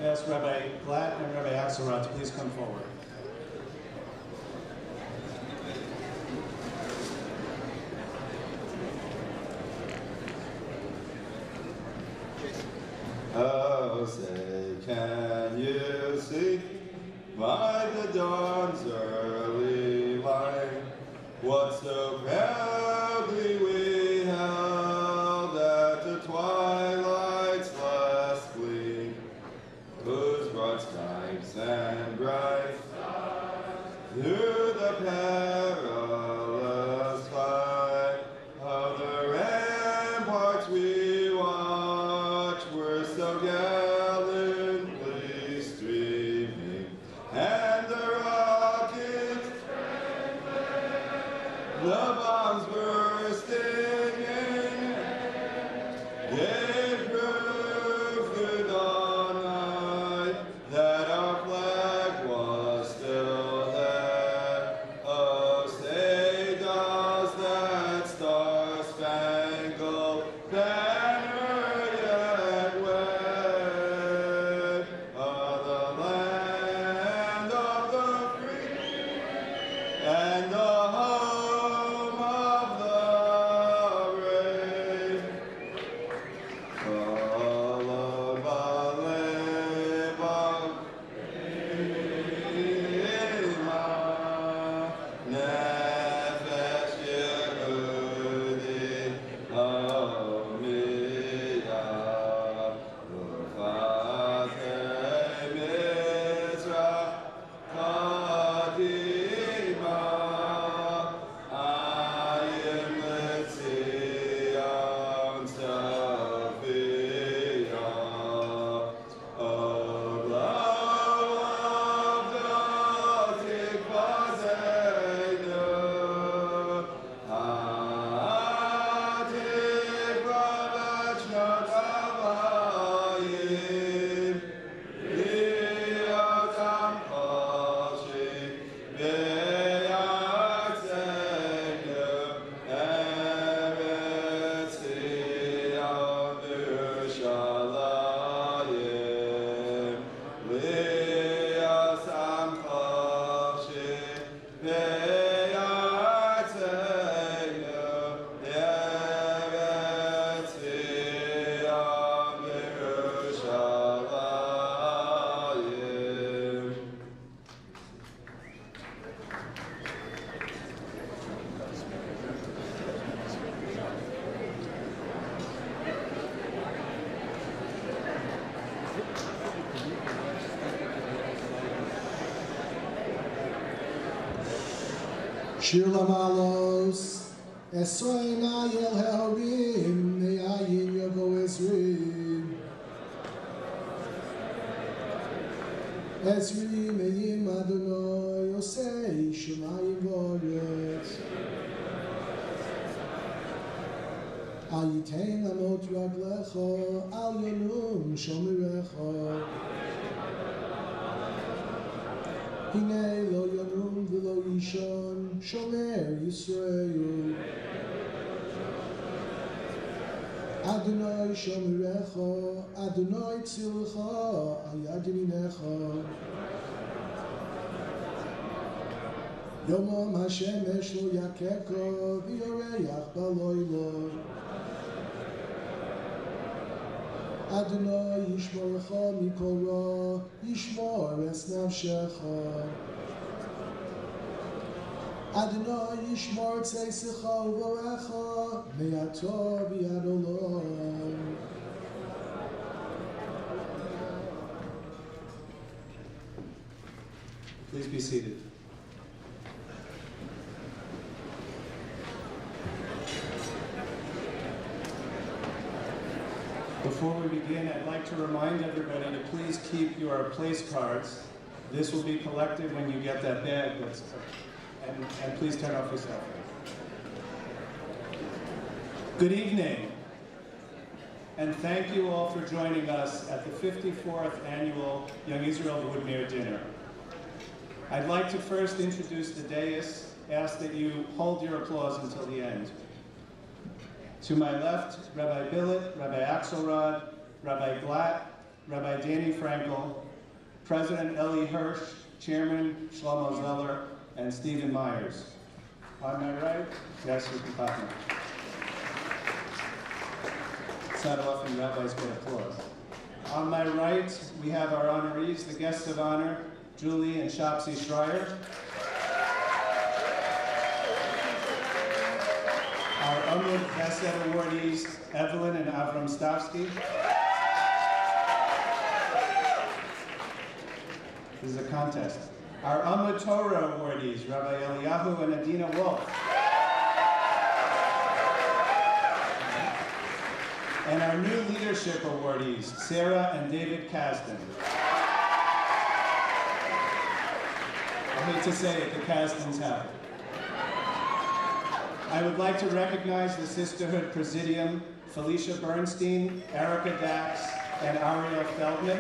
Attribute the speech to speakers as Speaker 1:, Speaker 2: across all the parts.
Speaker 1: ask Rabbi Glatt and Rabbi Axelrod to please come forward.
Speaker 2: Oh, say, can you see by the dawn's early light what so proudly we held at the twilight's last gleam, whose broad stripes and bright through the perilous fight of the ramparts we watched were so gallantly streaming, and the rockets, the bombs bursting in, gave proof through the night that our flag was still there. Oh, say does that star-spangled banner yet wave o'er the land of the free and the home of the brave? Followed by labor, nefesh Yehudi, Omiyah, Ufatei Mizrach, Kadima, Ayim Letzion Sophia, O glow of the Tikvazeinu, Hatikva Vechnot Havayim, Liyotam Koshi, Be'yatzeinu, Eretz Sion Yerushalayim, Liyotam Koshi, Be'yatzeinu, Eretz Sion Yerushalayim.
Speaker 3: Shir Lamalos, Esrei Nayel Hehorim, Ne'ayin Yovo Esrim. Esri Me'im Adonai, Yosei Shemayim V'Oretz. Ayitein Amot Raglecha, Al Yonum Shomirecha. Hine lo Yonum v'lo Yishon, Shomer Yisrael. Adonai Shomirecha, Adonai Tzilcha, Al Yad Yaminecha. Yomam Hashemesh lo Yakeka, V'yoreach b'loilo. Adonai Yishmorecha mikol ra, Yishmor es nafshecha. Adonai Yishmor tzeisecha uvorecha, me'ato v'yad olam.
Speaker 1: Please be seated. Before we begin, I'd like to remind everybody to please keep your place cards. This will be collected when you get that bag. And please turn off your cell phone. Good evening, and thank you all for joining us at the 54th Annual Young Israel Woodmere Dinner. I'd like to first introduce the dais, ask that you hold your applause until the end. To my left, Rabbi Billet, Rabbi Axelrod, Rabbi Glatt, Rabbi Danny Frankel, President Eli Hirsch, Chairman Shlomo Zeller, and Stephen Myers. On my right, yes, you can clap now. It's not often rabbis get applause. On my right, we have our honorees, the guests of honor, Julie and Shopsy Schreier. Our Amud Chesed awardees, Evelyn and Avram Stavsky. This is a contest. Our Amud Torah awardees, Rabbi Eliyahu and Adina Wolf. And our new leadership awardees, Sarah and David Kasdan. I hate to say it, the Kasdans have it. I would like to recognize the Sisterhood Presidium, Felicia Bernstein, Erica Dax, and Ariel Feldman.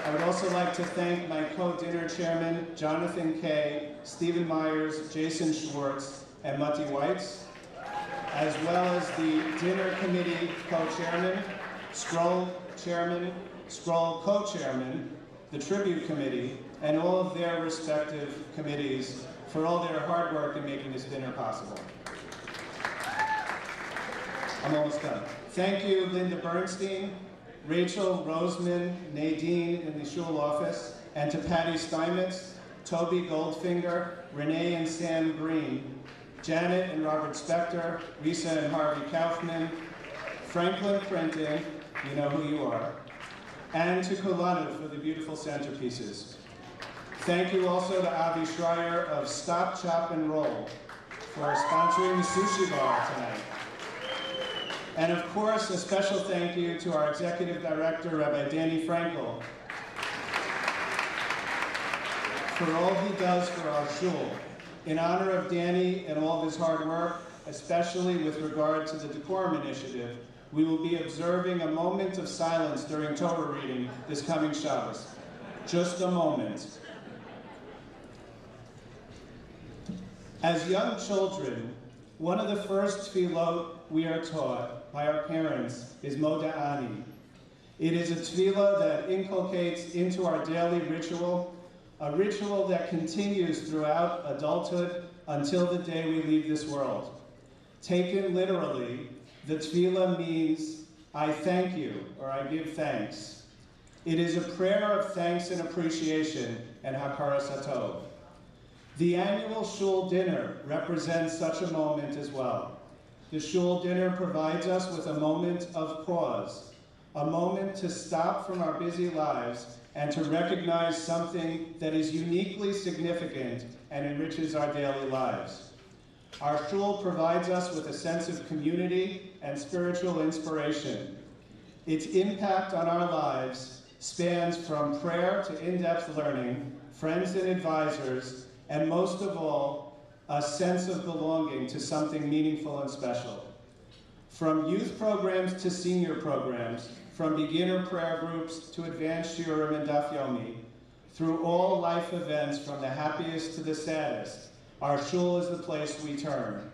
Speaker 1: I would also like to thank my co-dinner chairman, Jonathan Kay, Stephen Myers, Jason Schwartz, and Matti Weitz, as well as the dinner committee co-chairman, Scroll chairman, Scroll co-chairman, the tribute committee, and all of their respective committees for all their hard work in making this dinner possible. I'm almost done. Thank you, Linda Bernstein, Rachel, Roseman, Nadine in the Shul office, and to Patty Steinmetz, Toby Goldfinger, Renee and Sam Green, Janet and Robert Spector, Risa and Harvey Kaufman, Franklin Printing, you know who you are, and to Kulanu for the beautiful centerpieces. Thank you also to Avi Schreier of Stop, Chop, and Roll for sponsoring the sushi bar tonight. And of course, a special thank you to our Executive Director, Rabbi Danny Frankel, for all he does for our shul. In honor of Danny and all of his hard work, especially with regard to the Decorum Initiative, we will be observing a moment of silence during Torah reading this coming Shabbos. Just a moment. As young children, one of the first tefillot we are taught by our parents is Moda'ani. It is a tefillah that inculcates into our daily ritual, a ritual that continues throughout adulthood until the day we leave this world. Taken literally, the tefillah means, I thank you, or I give thanks. It is a prayer of thanks and appreciation and hakaras hatov. The annual shul dinner represents such a moment as well. The shul dinner provides us with a moment of pause, a moment to stop from our busy lives and to recognize something that is uniquely significant and enriches our daily lives. Our shul provides us with a sense of community and spiritual inspiration. Its impact on our lives spans from prayer to in-depth learning, friends and advisors, and most of all, a sense of belonging to something meaningful and special. From youth programs to senior programs, from beginner prayer groups to advanced shiurim and daf yomi, through all life events from the happiest to the saddest, our shul is the place we turn.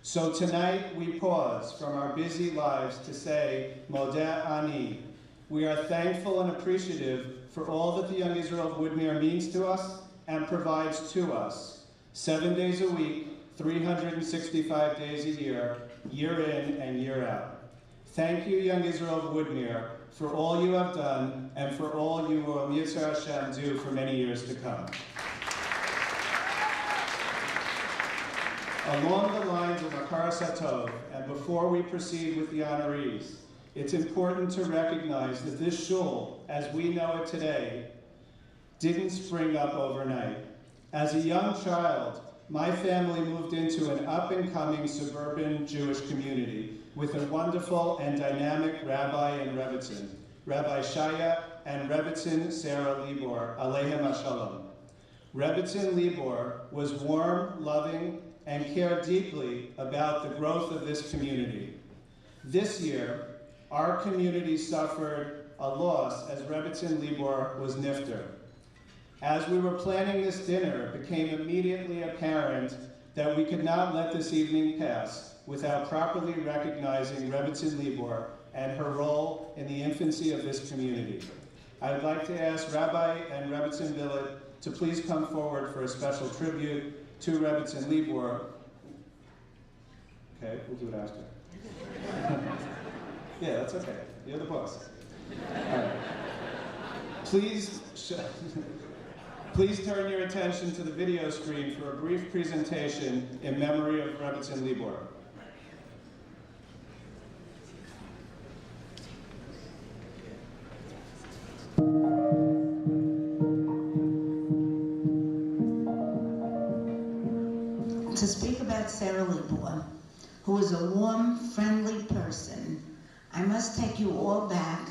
Speaker 1: So tonight we pause from our busy lives to say, Modeh Ani. We are thankful and appreciative for all that the Young Israel of Woodmere means to us and provides to us, 7 days a week, 365 days a year in and year out. Thank you, Young Israel of Woodmere, for all you have done and for all you will, Yitzhak Hashem, do for many years to come. Along the lines of hakaras hatov, and before we proceed with the honorees, it's important to recognize that this shul, as we know it today, didn't spring up overnight. As a young child, my family moved into an up-and-coming suburban Jewish community with a wonderful and dynamic rabbi and rebbitzin, Rabbi Shaya and rebbitzin Sarah Libor, Aleichem Hashalom. Rebbitzin Libor was warm, loving, and cared deeply about the growth of this community. This year, our community suffered a loss as Rebbitzin Libor was nifter. As we were planning this dinner, it became immediately apparent that we could not let this evening pass without properly recognizing Rebbitzin Libor and her role in the infancy of this community. I would like to ask Rabbi and Rebbetzin Blvd to please come forward for a special tribute to Rebbetzin Libor. Okay, we'll do it after. Yeah, that's okay. You're the boss. All right. Please turn your attention to the video screen for a brief presentation in memory of Rebbetzin Libor.
Speaker 4: To speak about Sarah Libor, who is a warm, friendly person, I must take you all back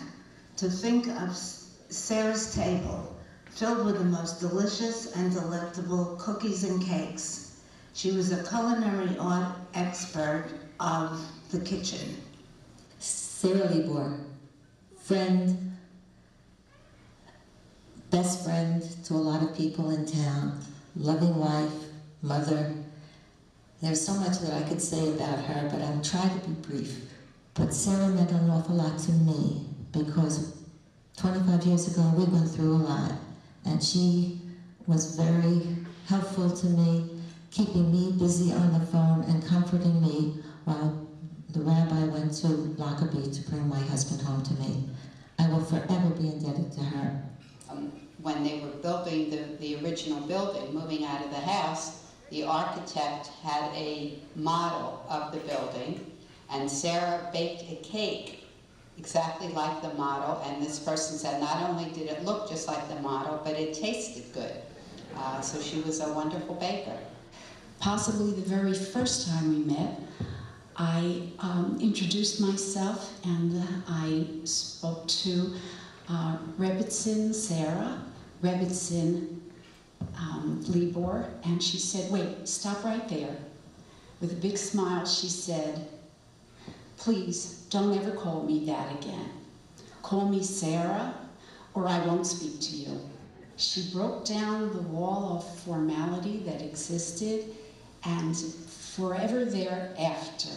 Speaker 4: to think of Sarah's table, filled with the most delicious and delectable cookies and cakes. She was a culinary art expert of the kitchen.
Speaker 5: Sarah Libor, friend, best friend to a lot of people in town, loving wife, mother. There's so much that I could say about her, but I'll try to be brief. But Sarah meant an awful lot to me because 25 years ago we went through a lot, and she was very helpful to me, keeping me busy on the phone and comforting me while the rabbi went to Lockerbie to bring my husband home to me. I will forever be indebted to her.
Speaker 6: When they were building the original building, moving out of the house, the architect had a model of the building, and Sarah baked a cake exactly like the model, and this person said not only did it look just like the model, but it tasted good. So she was a wonderful baker.
Speaker 7: Possibly the very first time we met, I introduced myself and I spoke to Rebbetzin Sarah, Rebbetzin Libor, and she said, wait, stop right there. With a big smile, she said, please don't ever call me that again. Call me Sarah, or I won't speak to you. She broke down the wall of formality that existed, and forever thereafter,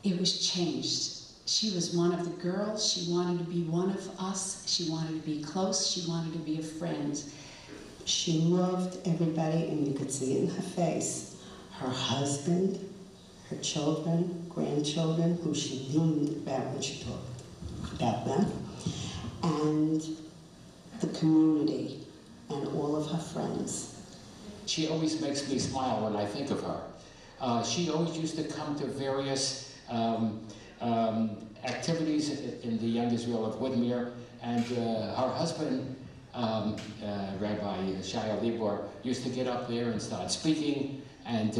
Speaker 7: it was changed. She was one of the girls. She wanted to be one of us. She wanted to be close. She wanted to be a friend.
Speaker 4: She loved everybody, and you could see it in her face. Her husband, her children, grandchildren, who she leaned about when she talked about them, and the community, and all of her friends.
Speaker 8: She always makes me smile when I think of her. She always used to come to various activities in the Young Israel of Woodmere, and her husband, Rabbi Shaya Libor, used to get up there and start speaking, and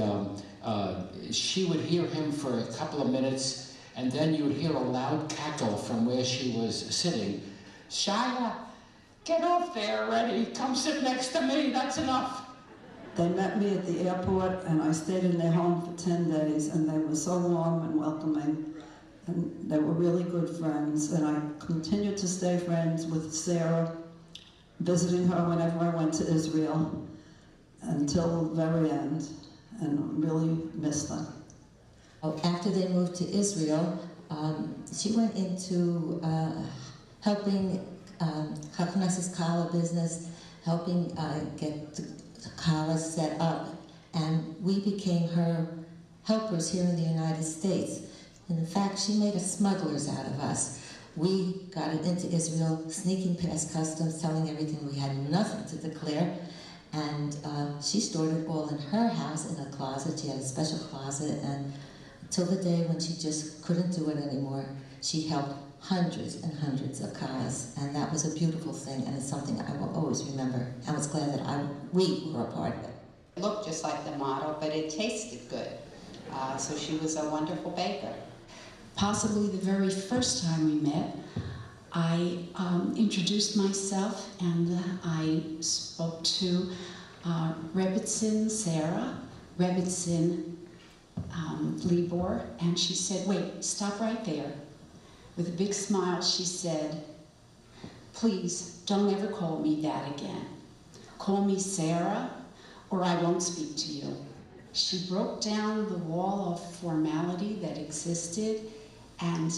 Speaker 8: she would hear him for a couple of minutes, and then you would hear a loud cackle from where she was sitting. Shaya, get off there already, come sit next to me, that's enough.
Speaker 9: They met me at the airport, and I stayed in their home for 10 days, and they were so warm and welcoming, and they were really good friends, and I continued to stay friends with Sarah, visiting her whenever I went to Israel, until the very end, and really missed them.
Speaker 5: After they moved to Israel, she went into helping Haknas's Kala business, helping get the Kala set up, and we became her helpers here in the United States. And in fact, she made us smugglers out of us. We got it into Israel, sneaking past customs, telling everything we had nothing to declare, and she stored it all in her house in a closet. She had a special closet, and until the day when she just couldn't do it anymore, she helped hundreds and hundreds of Kalas, and that was a beautiful thing, and it's something I will always remember. I was glad that we were a part of it.
Speaker 6: It looked just like the model, but it tasted good. So she was a wonderful baker.
Speaker 7: Possibly the very first time we met, I introduced myself and I spoke to Rebbetzin Sarah, Rebbetzin Libor, and she said, wait, stop right there. With a big smile, she said, please don't ever call me that again. Call me Sarah, or I won't speak to you. She broke down the wall of formality that existed, and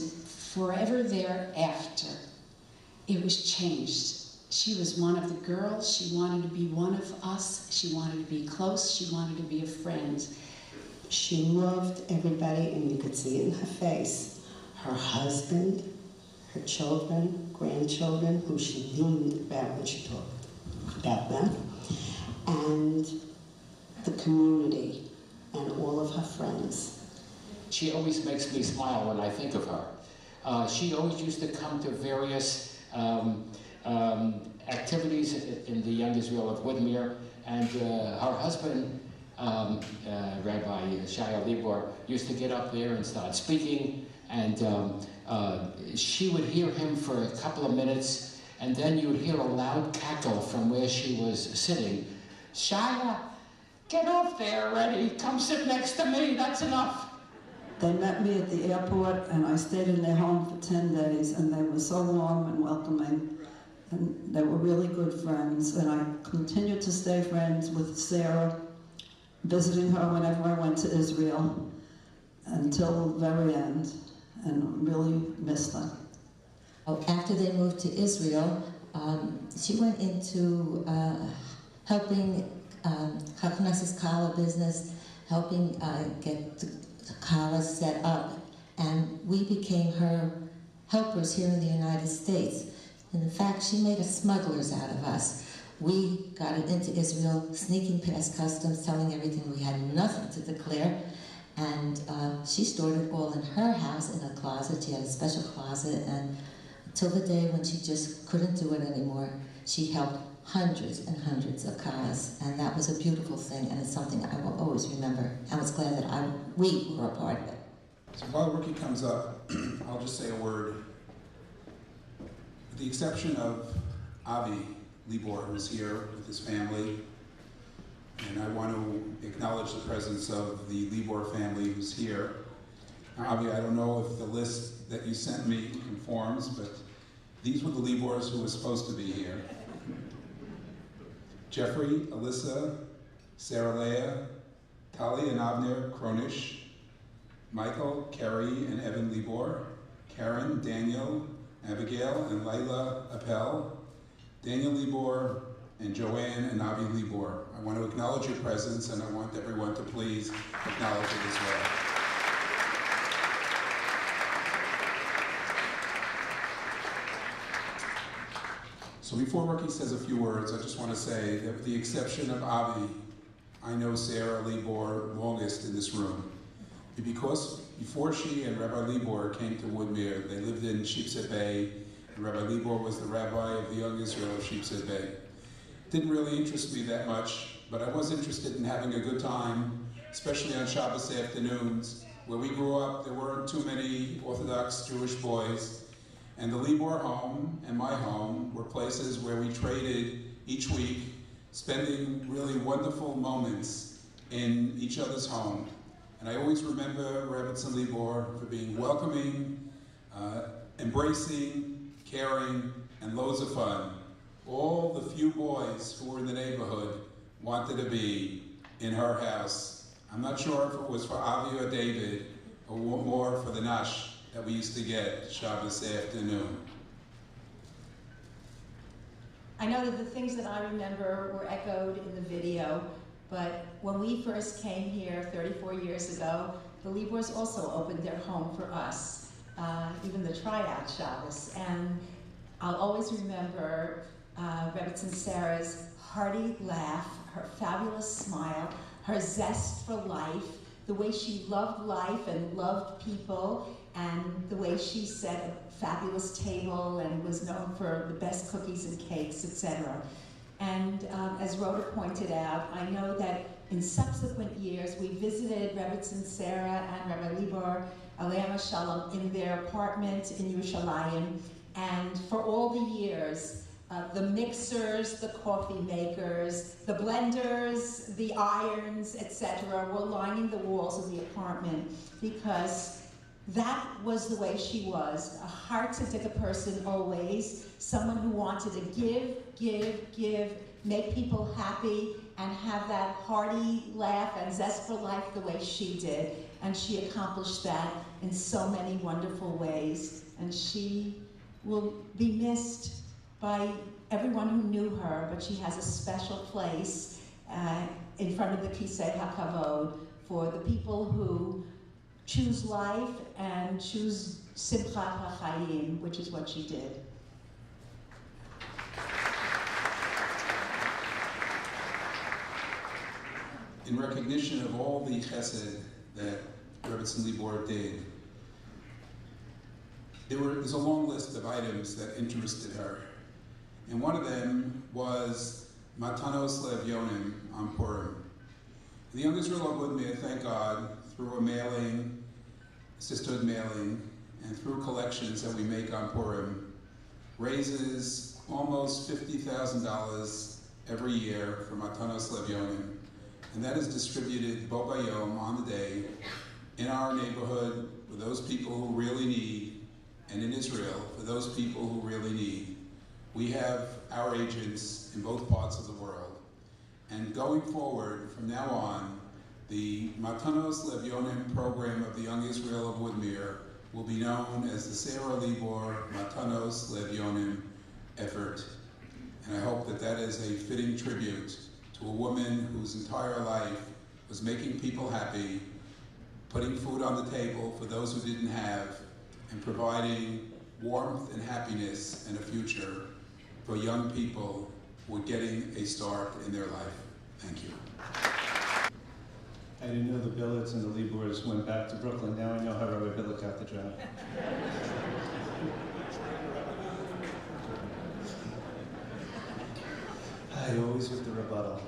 Speaker 7: forever thereafter, it was changed. She was one of the girls. She wanted to be one of us. She wanted to be close. She wanted to be a friend.
Speaker 10: She loved everybody, and you could see it in her face. Her husband, her children, grandchildren, who she knew about when she talked about them, and the community, and all of her friends.
Speaker 8: She always makes me smile when I think of her. She always used to come to various activities in the Young Israel of Woodmere, and her husband, Rabbi Shaya Libor, used to get up there and start speaking, and she would hear him for a couple of minutes, and then you would hear a loud cackle from where she was sitting. Shaya, get off there already, come sit next to me, that's enough.
Speaker 9: They met me at the airport, and I stayed in their home for 10 days, and they were so warm and welcoming, and they were really good friends, and I continued to stay friends with Sarah, visiting her whenever I went to Israel, until the very end, and really missed her.
Speaker 5: After they moved to Israel, she went into helping Haknas's Kala business, helping get the Kala set up, and we became her helpers here in the United States. And in fact, she made us smugglers out of us. We got it into Israel, sneaking past customs, telling everything we had nothing to declare, and she stored it all in her house in a closet. She had a special closet, and until the day when she just couldn't do it anymore, she helped hundreds and hundreds of Kalas, and that was a beautiful thing, and it's something I will always remember. I was glad that we were a part of it.
Speaker 11: So while Ricky comes up, I'll just say a word. With the exception of Avi Libor, who's here with his family, and I want to acknowledge the presence of the Libor family who's here. Now, Avi, I don't know if the list that you sent me conforms, but these were the Libors who were supposed to be here. Jeffrey, Alyssa, Sarah Leah, Tali and Avner Kronish, Michael, Kerry, and Evan Libor, Karen, Daniel, Abigail, and Layla Appel, Daniel Libor, and Joanne and Avi Libor. I want to acknowledge your presence, and I want everyone to please acknowledge it as well. So before Ricky says a few words, I just want to say that with the exception of Avi, I know Sarah Libor longest in this room. Because before she and Rabbi Libor came to Woodmere, they lived in Sheepshead Bay, and Rabbi Libor was the rabbi of the Young Israel of Sheepshead Bay. Didn't really interest me that much, but I was interested in having a good time, especially on Shabbos afternoons. Where we grew up, there weren't too many Orthodox Jewish boys, and the Libor home and my home were places where we traded each week, spending really wonderful moments in each other's home. And I always remember Rebbetzin Libor for being welcoming, embracing, caring, and loads of fun. All the few boys who were in the neighborhood wanted to be in her house. I'm not sure if it was for Avi or David, or more for the Nash that we used to get Shabbos afternoon.
Speaker 12: I know that the things that I remember were echoed in the video, but when we first came here 34 years ago, the Libors also opened their home for us, even the tryout Shabbos. And I'll always remember Rebbetzin Sarah's hearty laugh, her fabulous smile, her zest for life, the way she loved life and loved people, and the way she set a fabulous table and was known for the best cookies and cakes, etc. And as Rhoda pointed out, I know that in subsequent years we visited Rebbetzin Sarah and Rabbi Libor Aleichem Shalom in their apartment in Yerushalayim, and for all the years, the mixers, the coffee makers, the blenders, the irons, etc. were lining the walls of the apartment because that was the way she was, a heart-tzedakah person always, someone who wanted to give, make people happy, and have that hearty laugh and zest for life the way she did. And she accomplished that in so many wonderful ways. and she will be missed by everyone who knew her, but she has a special place in front of the Kisei HaKavod for the people who choose life and choose Simchat HaChaim, which is what she did.
Speaker 11: In recognition of all the chesed that Rebbetzin Libor did, there's a long list of items that interested her. And one of them was Matanos Levyonim on Purim. The Young Israel of Woodmere, thank God, through a mailing, sisterhood mailing, and through collections that we make on Purim, raises almost $50,000 every year for Matanos Levyonim. And that is distributed bo bayom, on the day, in our neighborhood for those people who really need, and in Israel for those people who really need. We have our agents in both parts of the world. And going forward, from now on, the Matanos Levyonim program of the Young Israel of Woodmere will be known as the Sarah Libor Matanos Levyonim effort. And I hope that that is a fitting tribute to a woman whose entire life was making people happy, putting food on the table for those who didn't have, and providing warmth and happiness and a future for young people who are getting a start in their life. Thank you.
Speaker 1: I didn't know the Billets and the Libors went back to Brooklyn. Now I know how Rabbi Billick got the job. I always with the rebuttal.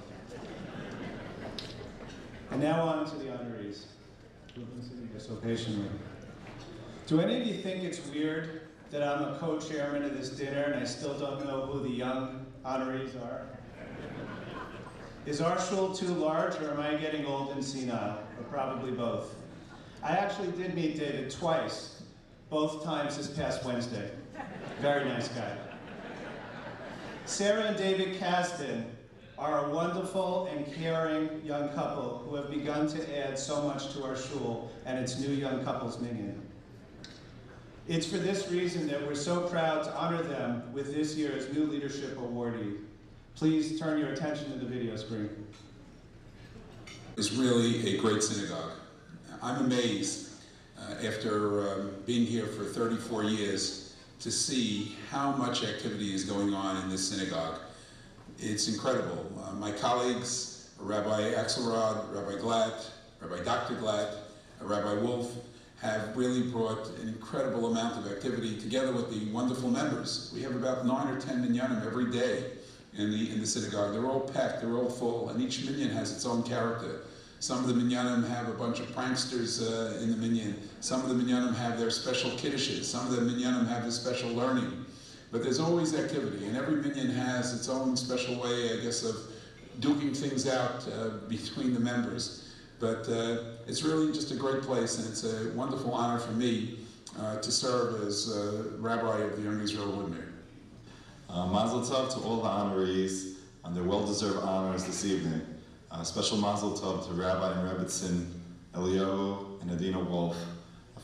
Speaker 1: And now on to the honorees. You're so patiently. Do any of you think it's weird that I'm a co-chairman of this dinner and I still don't know who the young honorees are? Is our shul too large, or am I getting old and senile? Or probably both. I actually did meet David twice, both times this past Wednesday. Very nice guy. Sarah and David Kasdan are a wonderful and caring young couple who have begun to add so much to our shul and its new young couples minyan. It's for this reason that we're so proud to honor them with this year's new leadership awardee. Please turn your attention to the video screen.
Speaker 11: It's really a great synagogue. I'm amazed after being here for 34 years to see how much activity is going on in this synagogue. It's incredible. My colleagues, Rabbi Axelrod, Rabbi Glatt, Rabbi Dr. Glatt, Rabbi Wolf, have really brought an incredible amount of activity together with the wonderful members. We have about 9 or 10 minyanim every day in the synagogue. They're all packed, they're all full, and each minyan has its own character. Some of the minyanim have a bunch of pranksters in the minyan. Some of the minyanim have their special kiddushes. Some of the minyanim have their special learning. But there's always activity, and every minyan has its own special way, I guess, of duking things out between the members. But it's really just a great place, and it's a wonderful honor for me to serve as Rabbi of the Young Israel Woodmere.
Speaker 13: Mazel tov to all the honorees on their well-deserved honors this evening. Special mazel tov to Rabbi and Rebbetzin Eliyahu and Adina Wolf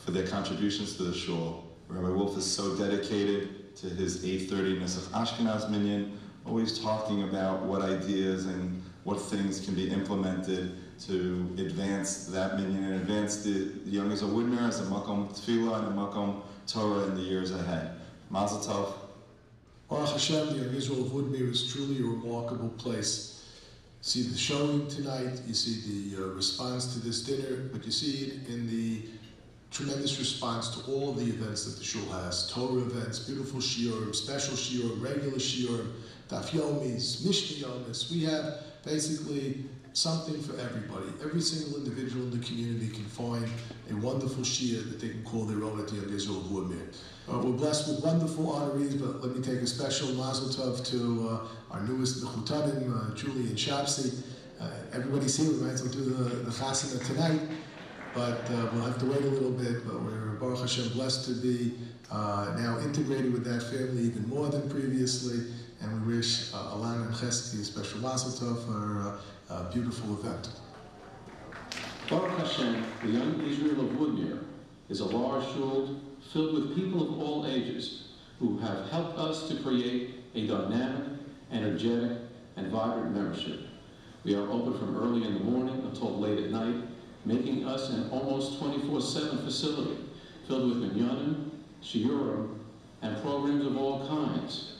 Speaker 13: for their contributions to the shul. Rabbi Wolf is so dedicated to his 830 Nesach Ashkenaz minyan, always talking about what ideas and what things can be implemented to advance that minyan and advance the Young Israel Woodmere as a makom tefillah and a makom Torah in the years ahead. Mazel tov.
Speaker 3: Baruch Hashem, the Young Israel of Woodmere is truly a remarkable place. You see the showing tonight, you see the response to this dinner, but you see it in the tremendous response to all of the events that the shul has. Torah events, beautiful shiurim, special shiurim, regular shiurim, daf yomis, mishnah yomis. We have basically something for everybody. Every single individual in the community can find a wonderful shiur that they can call their own at the Young Israel of Woodmere. We're blessed with wonderful honorees, but let me take a special mazel tov to our newest mechutanim, Julie and Shapsi. Everybody's here, we might as well do the chasana tonight, but we'll have to wait a little bit, but we're, Baruch Hashem, blessed to be now integrated with that family even more than previously, and we wish Alana and Chesky a special mazel tov for a beautiful event.
Speaker 14: Baruch Hashem, the Young Israel of Woodmere is a large shul filled with people of all ages who have helped us to create a dynamic, energetic, and vibrant membership. We are open from early in the morning until late at night, making us an almost 24/7 facility filled with minyanim, shiurim, and programs of all kinds.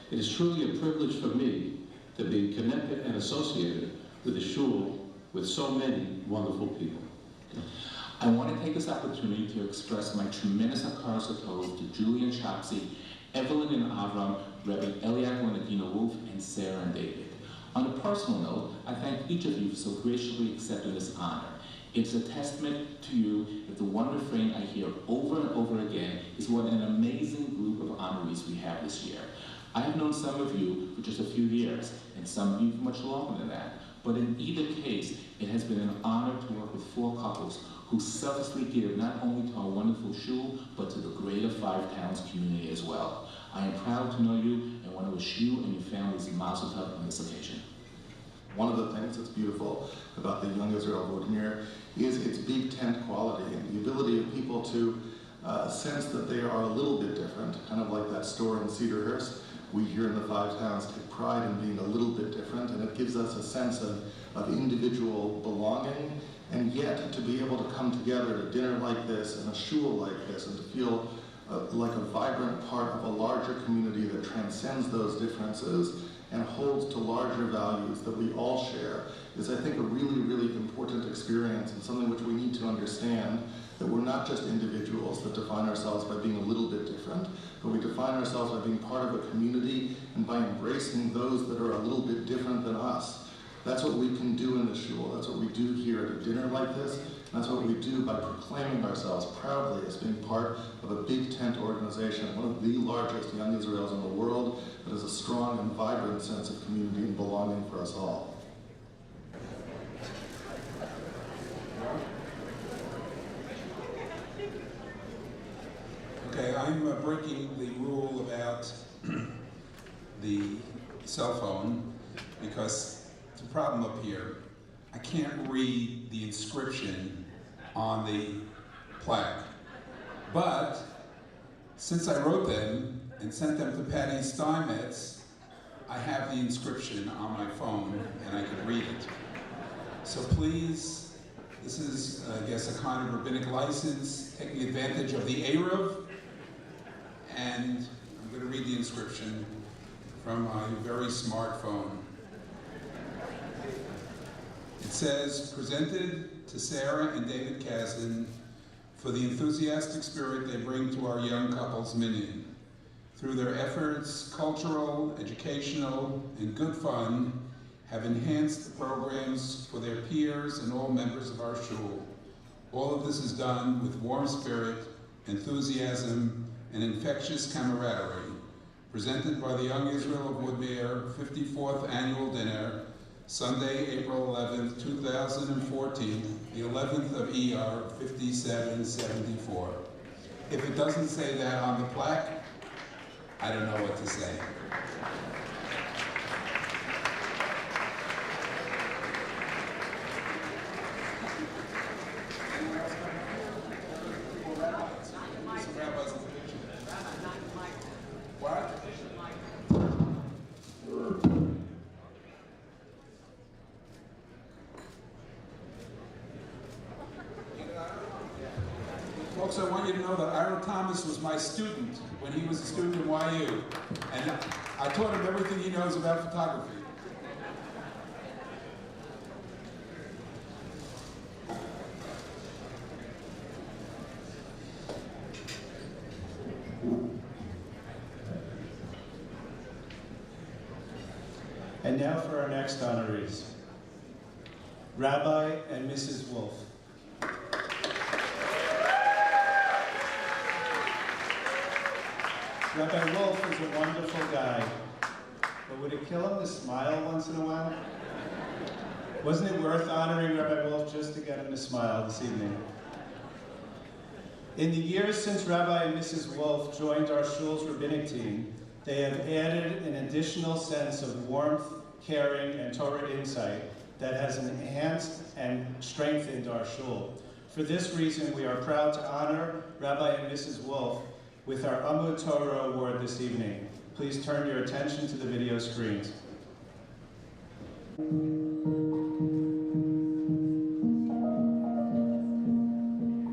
Speaker 14: It is truly a privilege for me to be connected and associated with a shul with so many wonderful people.
Speaker 15: I want to take this opportunity to express my tremendous hakaras hatov to Julian Shapsi, Evelyn and Avram, Rebbe Eliyahu and Adina Wolf, and Sarah and David. On a personal note, I thank each of you for so graciously accepting this honor. It's a testament to you that the one refrain I hear over and over again is what an amazing group of honorees we have this year. I have known some of you for just a few years, and some of you for much longer than that. But in either case, it has been an honor to work with 4 couples who selflessly give not only to our wonderful shul, but to the greater Five Towns community as well. I am proud to know you and want to wish you and your families mazel tov on this occasion.
Speaker 13: One of the things that's beautiful about the Young Israel of Woodmere is its big tent quality and the ability of people to sense that they are a little bit different, kind of like that store in Cedarhurst. We here in the Five Towns take pride in being a little bit different, and it gives us a sense of individual belonging, and yet to be able to come together at a dinner like this and a shul like this and to feel like a vibrant part of a larger community that transcends those differences and holds to larger values that we all share is, I think, a really, really important experience and something which we need to understand, that we're not just individuals that define ourselves by being a little bit different, but we define ourselves by being part of a community and by embracing those that are a little bit different than us. That's what we can do in the shul. That's what we do here at a dinner like this. And that's what we do by proclaiming ourselves proudly as being part of a big tent organization, one of the largest young Israels in the world, that has a strong and vibrant sense of community and belonging for us all.
Speaker 11: Okay, I'm breaking the rule about the cell phone because it's a problem up here. I can't read the inscription on the plaque. But since I wrote them and sent them to Patty Steinmetz, I have the inscription on my phone and I can read it. So please, this is, I guess, a kind of rabbinic license, taking advantage of the eruv. And I'm going to read the inscription from my very smart phone. It says, presented to Sarah and David Kasdan for the enthusiastic spirit they bring to our young couple's minyan. Through their efforts, cultural, educational, and good fun have enhanced the programs for their peers and all members of our shul. All of this is done with warm spirit, enthusiasm, and infectious camaraderie, presented by the Young Israel of Woodmere 54th Annual Dinner, Sunday, April 11th, 2014, the 11th of ER 5774. If it doesn't say that on the plaque, I don't know what to say. Folks, I want you to know that Ira Thomas was my student when he was a student at YU, and I taught him everything he knows about photography.
Speaker 1: And now for our next honorees, Rabbi and Mrs. Wolf. Rabbi Wolf is a wonderful guy, but would it kill him to smile once in a while? Wasn't it worth honoring Rabbi Wolf just to get him to smile this evening? In the years since Rabbi and Mrs. Wolf joined our shul's rabbinic team, they have added an additional sense of warmth, caring, and Torah insight that has enhanced and strengthened our shul. For this reason, we are proud to honor Rabbi and Mrs. Wolf with our Amud Torah Award this evening. Please turn your attention to the video screens.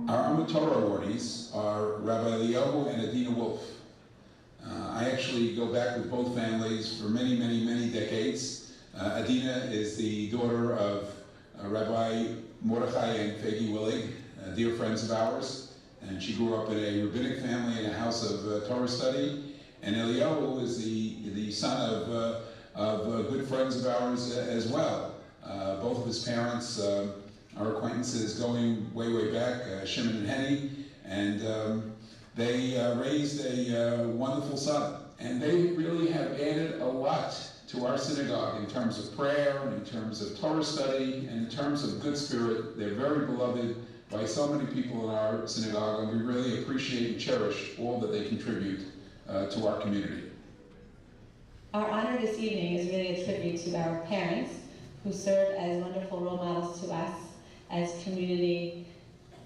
Speaker 11: Our Amud Torah awardees are Rabbi Eliyahu and Adina Wolf. I actually go back with both families for many, many, many decades. Adina is the daughter of Rabbi Mordechai and Fegi Willig, dear friends of ours, and she grew up in a rabbinic family in a house of Torah study. And Eliyahu is the son of good friends of ours as well. Both of his parents are acquaintances going way, way back, Shimon and Henny, and they raised a wonderful son. And they really have added a lot to our synagogue in terms of prayer, and in terms of Torah study, and in terms of good spirit. They're very beloved by so many people in our synagogue, and we really appreciate and cherish all that they contribute to our community.
Speaker 16: Our honor this evening is really a tribute to our parents who serve as wonderful role models to us as community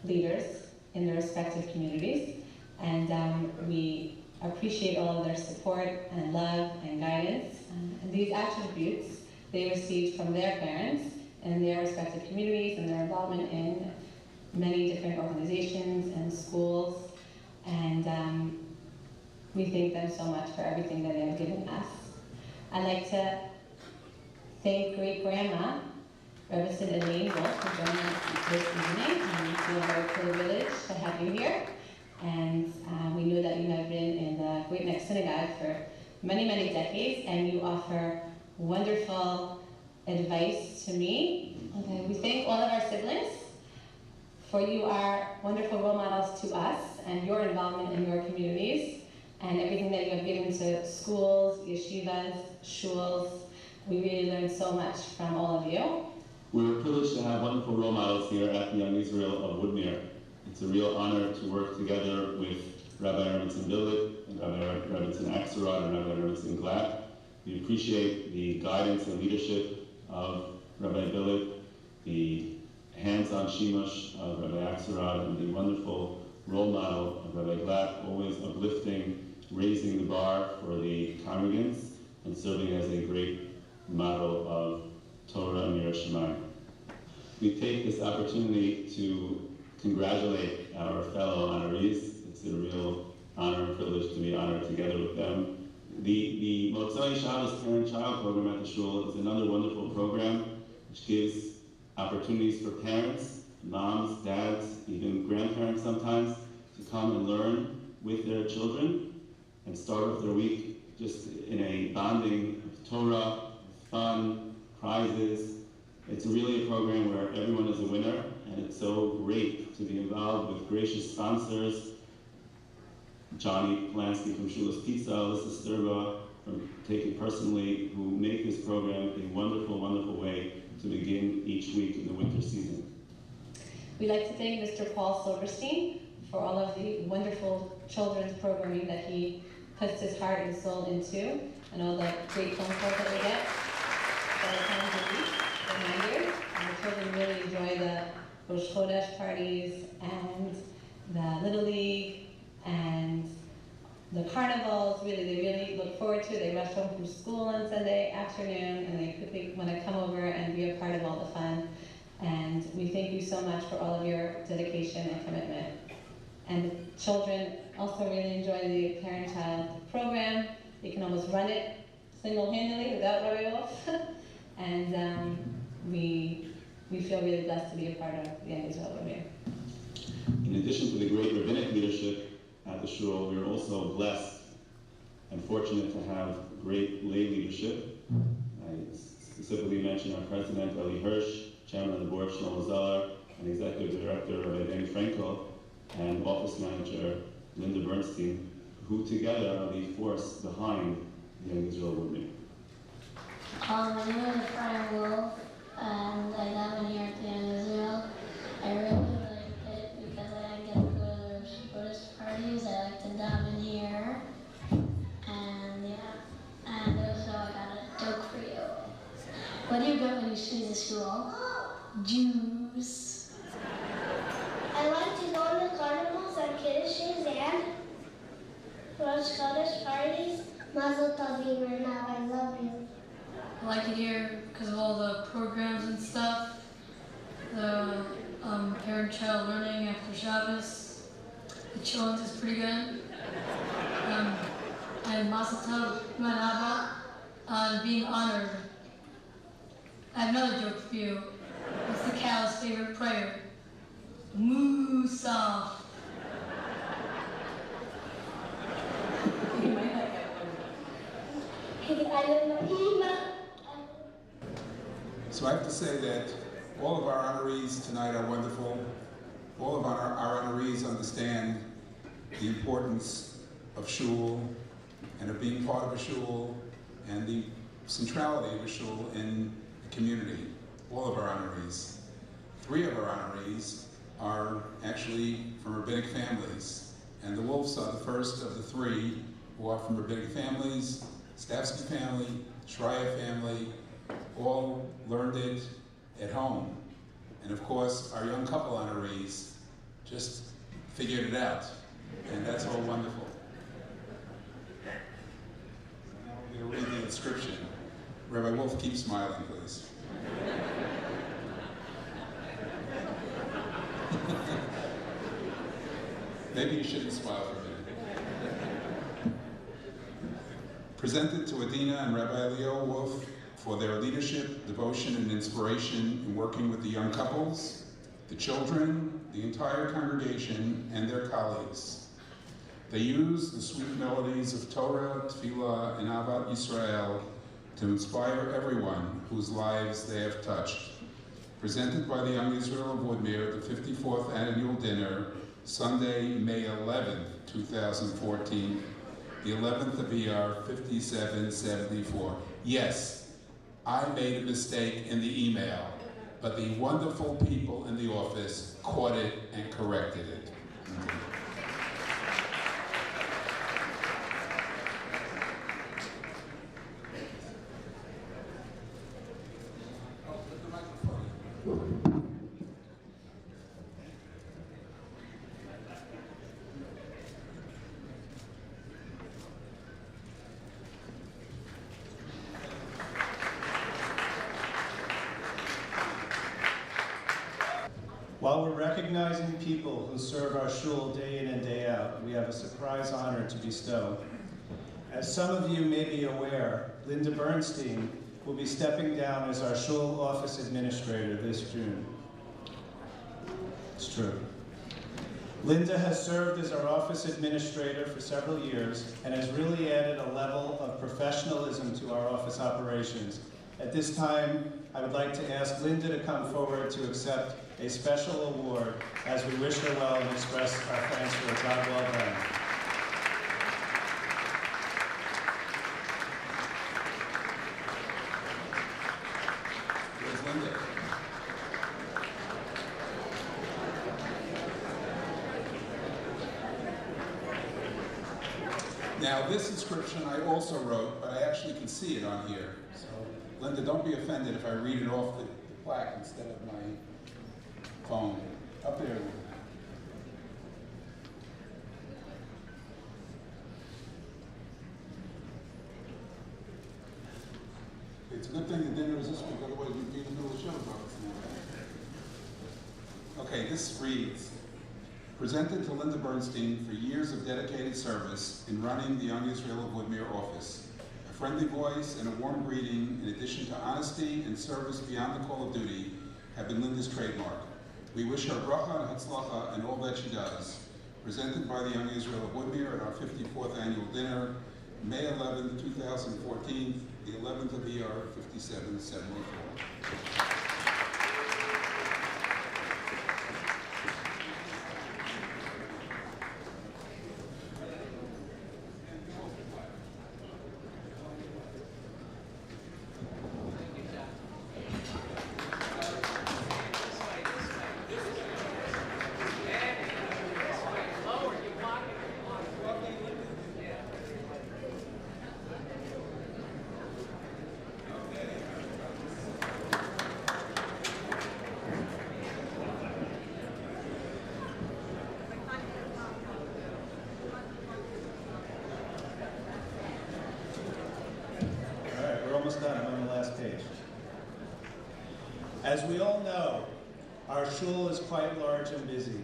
Speaker 16: leaders in their respective communities. And we appreciate all of their support and love and guidance. And these attributes they received from their parents in their respective communities and their involvement in many different organizations and schools. And we thank them so much for everything that they have given us. I'd like to thank great-grandma, Reverend Elaine Wolf, for joining us this evening. We feel very privileged to have you here. And we know that you have been in the Great Neck Synagogue for many, many decades, and you offer wonderful advice to me. Okay. We thank all of our siblings, for you are wonderful role models to us and your involvement in your communities and everything that you have given to schools, yeshivas, shuls. We really learned so much from all of you.
Speaker 17: We're privileged to have wonderful role models here at the Young Israel of Woodmere. It's a real honor to work together with Rabbi Blvd and Rabbi Axelrod and Rabbi Glatt. We appreciate the guidance and leadership of Rabbi Blvd, the hands-on shimush of Rabbi Axelrod, and the wonderful role model of Rabbi Glatt, always uplifting, raising the bar for the congregants, and serving as a great model of Torah and Yiras Shamayim. We take this opportunity to congratulate our fellow honorees. It's a real honor and privilege to be honored together with them. The Motzei Shabbos Parent-Child Program at the shul is another wonderful program which gives opportunities for parents, moms, dads, even grandparents sometimes, to come and learn with their children and start off their week just in a bonding of Torah, fun, prizes. It's really a program where everyone is a winner, and it's so great to be involved with gracious sponsors, Johnny Polanski from Shulas Pizza, Alyssa Sturba from Take It Personally, who make this program a wonderful, wonderful way to begin each week in the winter season.
Speaker 16: We'd like to thank Mr. Paul Silverstein for all of the wonderful children's programming that he puts his heart and soul into, and all the great phone calls that we get 4 times a week for 9 years. And the children really enjoy the Rosh Chodesh parties and the Little League and the carnivals. Really, they really look forward to it. They rush home from school on Sunday afternoon, and they quickly want to come over and be a part of all the fun. And we thank you so much for all of your dedication and commitment. And the children also really enjoy the parent-child program. They can almost run it single-handedly without Rabbi Wolf. And we feel really blessed to be a part of the Young Israel Woodmere.
Speaker 17: In addition to the great rabbinic leadership at the shul, we are also blessed and fortunate to have great lay leadership. I specifically mention our president, Eli Hirsch, chairman of the board, Shlomo Zeller, and executive director, Rabbi Danny Frankel, and office manager, Linda Bernstein, who together are the force behind the Young Israel Woodmere.
Speaker 18: My name is Brian Wolf, and I daven here at the Young Israel. I really like it because I get to go to the Buddhist parties. I like to daven here, and yeah, and also I got a joke for you. What do you get when you see the shul? Jews. Rosh Chodesh parties. Mazel Tovim, Renav, I love you.
Speaker 19: I like it here because of all the programs and stuff. The parent-child learning after Shabbos. The chillin' is pretty good. And Mazel Tov, Manava, on being honored. I have another joke for you. What's the cow's favorite prayer? Moo-soft.
Speaker 11: So I have to say that all of our honorees tonight are wonderful. All of our honorees understand the importance of shul and of being part of a shul and the centrality of a shul in the community. All of our honorees. 3 of our honorees are actually from rabbinic families, and the Wolves are the first of the 3 who are from rabbinic families. Stavsky family, Shraya family, all learned it at home. And of course, our young couple honorees just figured it out. And that's all wonderful. Now we're going to read the inscription. Rabbi Wolf, keep smiling, please. Maybe you shouldn't smile for a minute. Presented to Adina and Rabbi Leo Wolf for their leadership, devotion, and inspiration in working with the young couples, the children, the entire congregation, and their colleagues. They use the sweet melodies of Torah, Tefillah, and Ahavat Yisrael to inspire everyone whose lives they have touched. Presented by the Young Israel of Woodmere, the 54th annual dinner, Sunday, May 11, 2014, the 11th of ER 5774. Yes, I made a mistake in the email, but the wonderful people in the office caught it and corrected it.
Speaker 1: While we're recognizing people who serve our shul day in and day out, we have a surprise honor to bestow. As some of you may be aware, Linda Bernstein will be stepping down as our shul office administrator this June. It's true. Linda has served as our office administrator for several years and has really added a level of professionalism to our office operations. At this time, I would like to ask Linda to come forward to accept a special award as we wish her well and express our thanks for a job well done.
Speaker 11: Here's Linda. Now, this inscription I also wrote, but I actually can see it on here. So, Linda, don't be offended if I read it off the plaque instead of my phone. Up there. It's a good thing the dinner is this week, otherwise we'd be in the middle of the show. Okay, this reads, presented to Linda Bernstein for years of dedicated service in running the Young Israel of Woodmere office. A friendly voice and a warm greeting, in addition to honesty and service beyond the call of duty, have been Linda's trademark. We wish her bracha and hatzlacha and all that she does. Presented by the Young Israel of Woodmere at our 54th annual dinner, May 11, 2014, the 11th of ER 5774.
Speaker 1: done. I'm on the last page. As we all know, our shul is quite large and busy.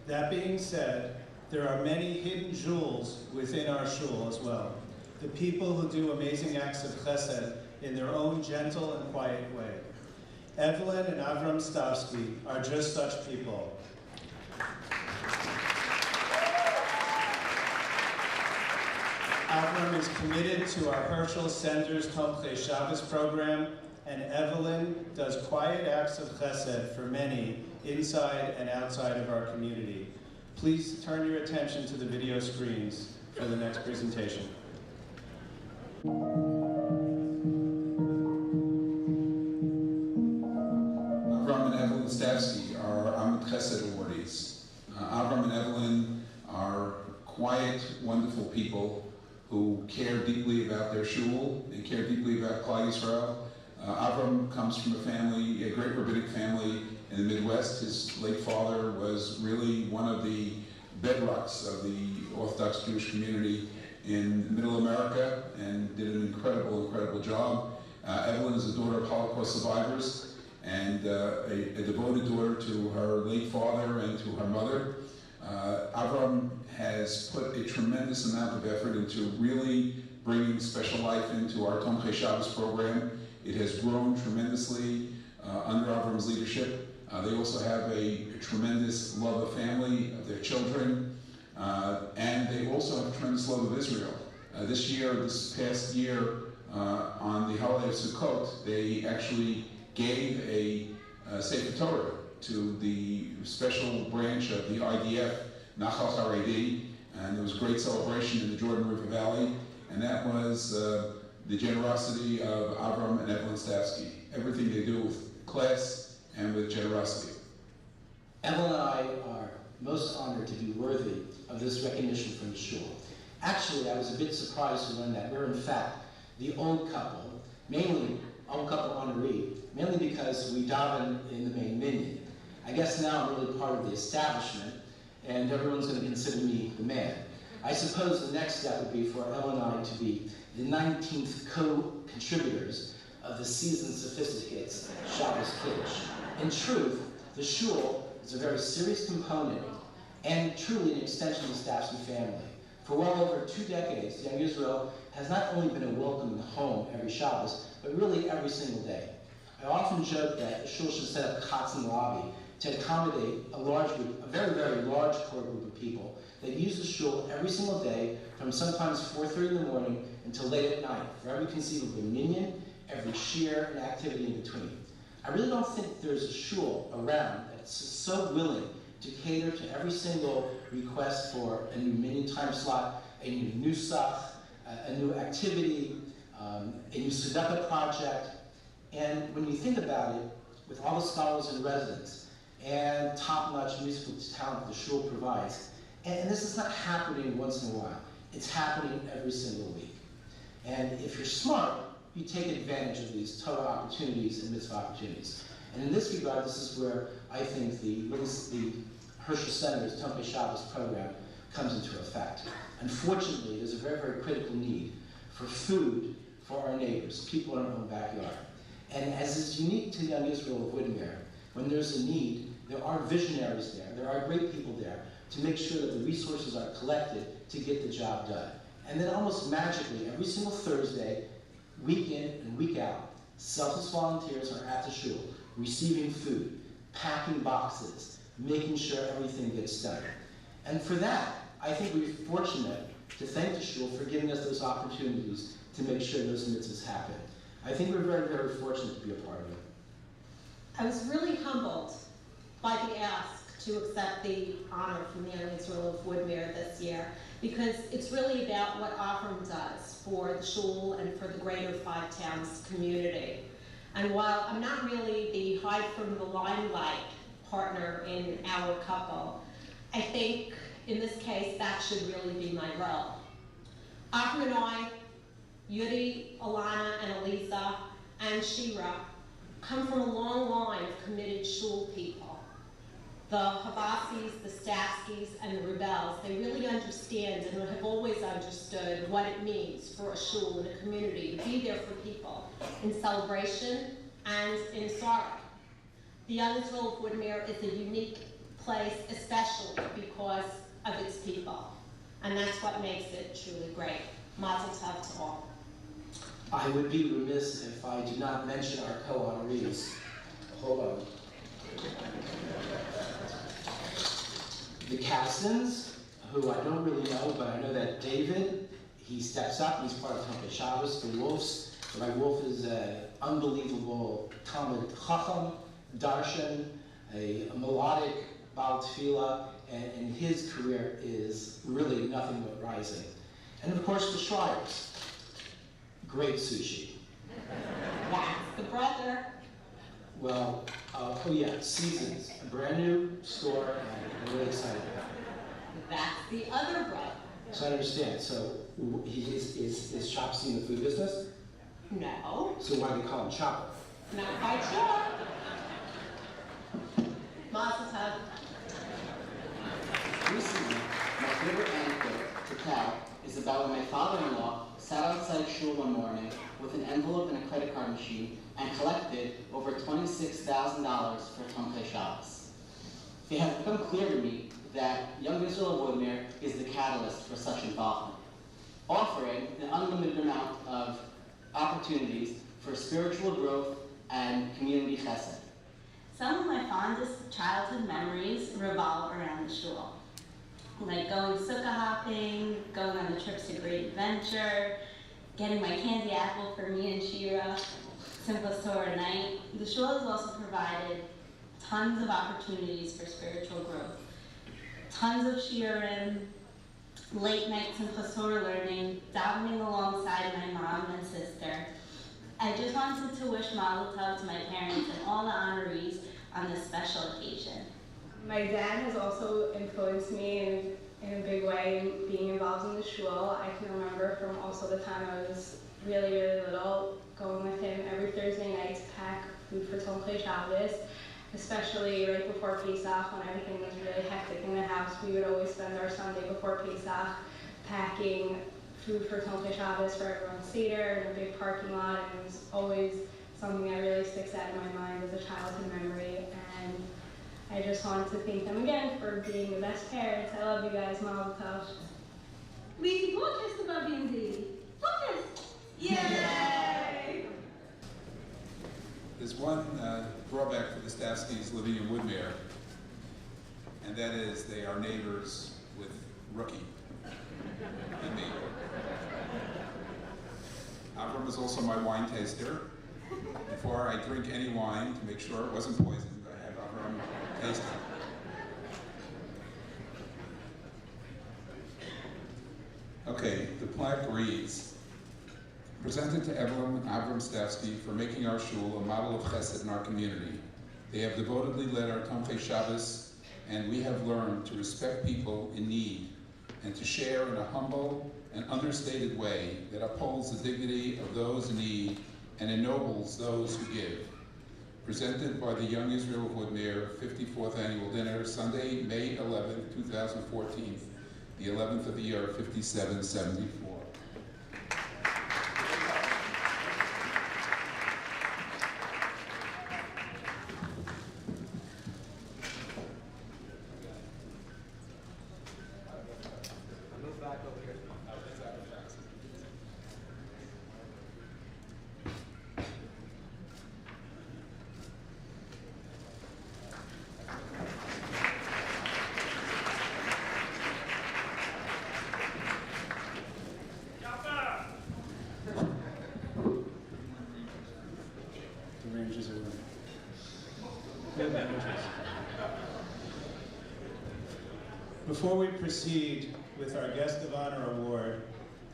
Speaker 1: That being said, there are many hidden jewels within our shul as well. The people who do amazing acts of chesed in their own gentle and quiet way. Evelyn and Avram Stavsky are just such people. Avram is committed to our Herschel Sender's Tomchei Shabbos program, and Evelyn does quiet acts of chesed for many inside and outside of our community. Please turn your attention to the video screens for the next presentation.
Speaker 11: Avram and Evelyn Stavsky are Amit Chesed awardees. Avram and Evelyn are quiet, wonderful people who care deeply about their shul and care deeply about Klal Yisrael. Avram comes from a great rabbinic family in the Midwest. His late father was really one of the bedrocks of the Orthodox Jewish community in Middle America and did an incredible job. Evelyn is the daughter of Holocaust survivors and a devoted daughter to her late father and to her mother. Avram has put a tremendous amount of effort into really bringing special life into our Tomchei Shabbos program. It has grown tremendously under Avram's leadership. They also have a tremendous love of family, of their children, and they also have a tremendous love of Israel. This past year, on the holiday of Sukkot, they actually gave a Sefer Torah to the special branch of the IDF, Nachal Haredi, and there was great celebration in the Jordan River Valley, and that was the generosity of Avram and Evelyn Stavsky. Everything they do with class and with generosity.
Speaker 20: Evelyn and I are most honored to be worthy of this recognition from the shul. Actually, I was a bit surprised to learn that we're in fact the old couple, mainly old couple honoree, mainly because we daven in the main minyan. I guess now I'm really part of the establishment, and everyone's going to consider me the man. I suppose the next step would be for Evelyn and I to be the 19th co-contributors of the seasoned sophisticates, Shabbos Kiddush. In truth, the shul is a very serious component and truly an extension of the Stavsky family. For well over 2 decades, Young Israel has not only been a welcoming home every Shabbos, but really every single day. I often joke that the shul should set up cots in the lobby to accommodate a large group, a very, very large core group of people that use the shul every single day from sometimes 4:30 in the morning until late at night for every conceivable minyan, every shiur, and activity in between. I really don't think there's a shul around that's so willing to cater to every single request for a new minyan time slot, a new nusach, a new activity, a new tzedakah project. And when you think about it, with all the scholars in residence and top-notch musical talent the shul provides, and this is not happening once in a while, it's happening every single week. And if you're smart, you take advantage of these Torah opportunities and mitzvah opportunities. And in this regard, this is where I think the Herschel Center's Tomchei Shabbos program comes into effect. Unfortunately, there's a very, very critical need for food for our neighbors, people in our own backyard. And as is unique to Young Israel of Woodmere, when there's a need, there are visionaries there are great people there to make sure that the resources are collected to get the job done. And then almost magically, every single Thursday, week in and week out, selfless volunteers are at the shul, receiving food, packing boxes, making sure everything gets done. And for that, I think we're fortunate to thank the shul for giving us those opportunities to make sure those mitzvahs happen. I think we're very, very fortunate to be a part of it.
Speaker 21: I was really humbled by the ask to accept the honor from the Young Israel of Woodmere this year, because it's really about what Avram does for the shul and for the greater Five Towns community. And while I'm not really the hide from the limelight partner in our couple, I think in this case that should really be my role. Avram and I, Yuri, Alana, and Elisa, and Shira come from a long line of committed shul people. The Havasis, the Stavskys, and the Rebels, they really understand and have always understood what it means for a shul and a community to be there for people in celebration, and in sorrow. The Young Israel of Woodmere is a unique place, especially because of its people. And that's what makes it truly great. Mazel tov to all.
Speaker 20: I would be remiss if I did not mention our co-honorees. Hold on. The Castons, who I don't really know, but I know that David, he steps up, he's part of Tomei Shabbos. The Wolfs, Rabbi Wolf is an unbelievable Talmud Chacham, Darshan, a melodic Baal Tefillah, and his career is really nothing but rising. And of course the Schreiers, great sushi.
Speaker 21: That's the brother.
Speaker 20: Well, oh yeah, Seasons, a brand new store, and I'm really excited about it.
Speaker 21: That's the other brother.
Speaker 20: So I understand, so is Chopsy in the food business?
Speaker 21: No.
Speaker 20: So why do they call him Chopper?
Speaker 21: Not quite sure. Mazel tov.
Speaker 2: Recently, my favorite anecdote to tell is about when my father-in-law sat outside shul one morning with an envelope and a credit card machine and collected over $26,000 for Tomei Shabbos. It has become clear to me that Young Israel of Woodmere is the catalyst for such involvement, offering an unlimited amount of opportunities for spiritual growth and community chesed.
Speaker 22: Some of my fondest childhood memories revolve around the shul. Like going sukkah hopping, going on the trips to Great Adventure, getting my candy apple for me and Shira, Simchas Torah night. The shul has also provided tons of opportunities for spiritual growth. Tons of shiurim, late night Simchas Torah learning, davening alongside my mom and sister. I just wanted to wish Mazel Tov to my parents and all the honorees on this special occasion.
Speaker 23: My dad has also influenced me in a big way in being involved in the shul. I can remember from also the time I was really, really little, going with him every Thursday night to pack food for Tomei Shabbos, especially right before Pesach when everything was really hectic in the house. We would always spend our Sunday before Pesach packing food for Tomei Shabbos for everyone's Seder in a big parking lot, and it was always something that really sticks out in my mind as a childhood memory. And I just wanted to thank them again for being the best parents. I love you guys. Mazel tov.
Speaker 22: Lizzie, boa festa para Bindi. Boa festa. Yay!
Speaker 11: There's one drawback for the Stavskys living in Woodmere, and that is they are neighbors with Rookie and me. Avram is also my wine taster. Before I drink any wine, to make sure it wasn't poisoned, I have Avram taste it. Okay, the plaque reads, presented to Evelyn and Avram Stavsky for making our shul a model of chesed in our community. They have devotedly led our Tomei Shabbos, and we have learned to respect people in need and to share in a humble and understated way that upholds the dignity of those in need and ennobles those who give. Presented by the Young Israel of Woodmere 54th Annual Dinner, Sunday, May 11, 2014, the 11th of the year, 5774.
Speaker 1: Before we proceed with our Guest of Honor Award,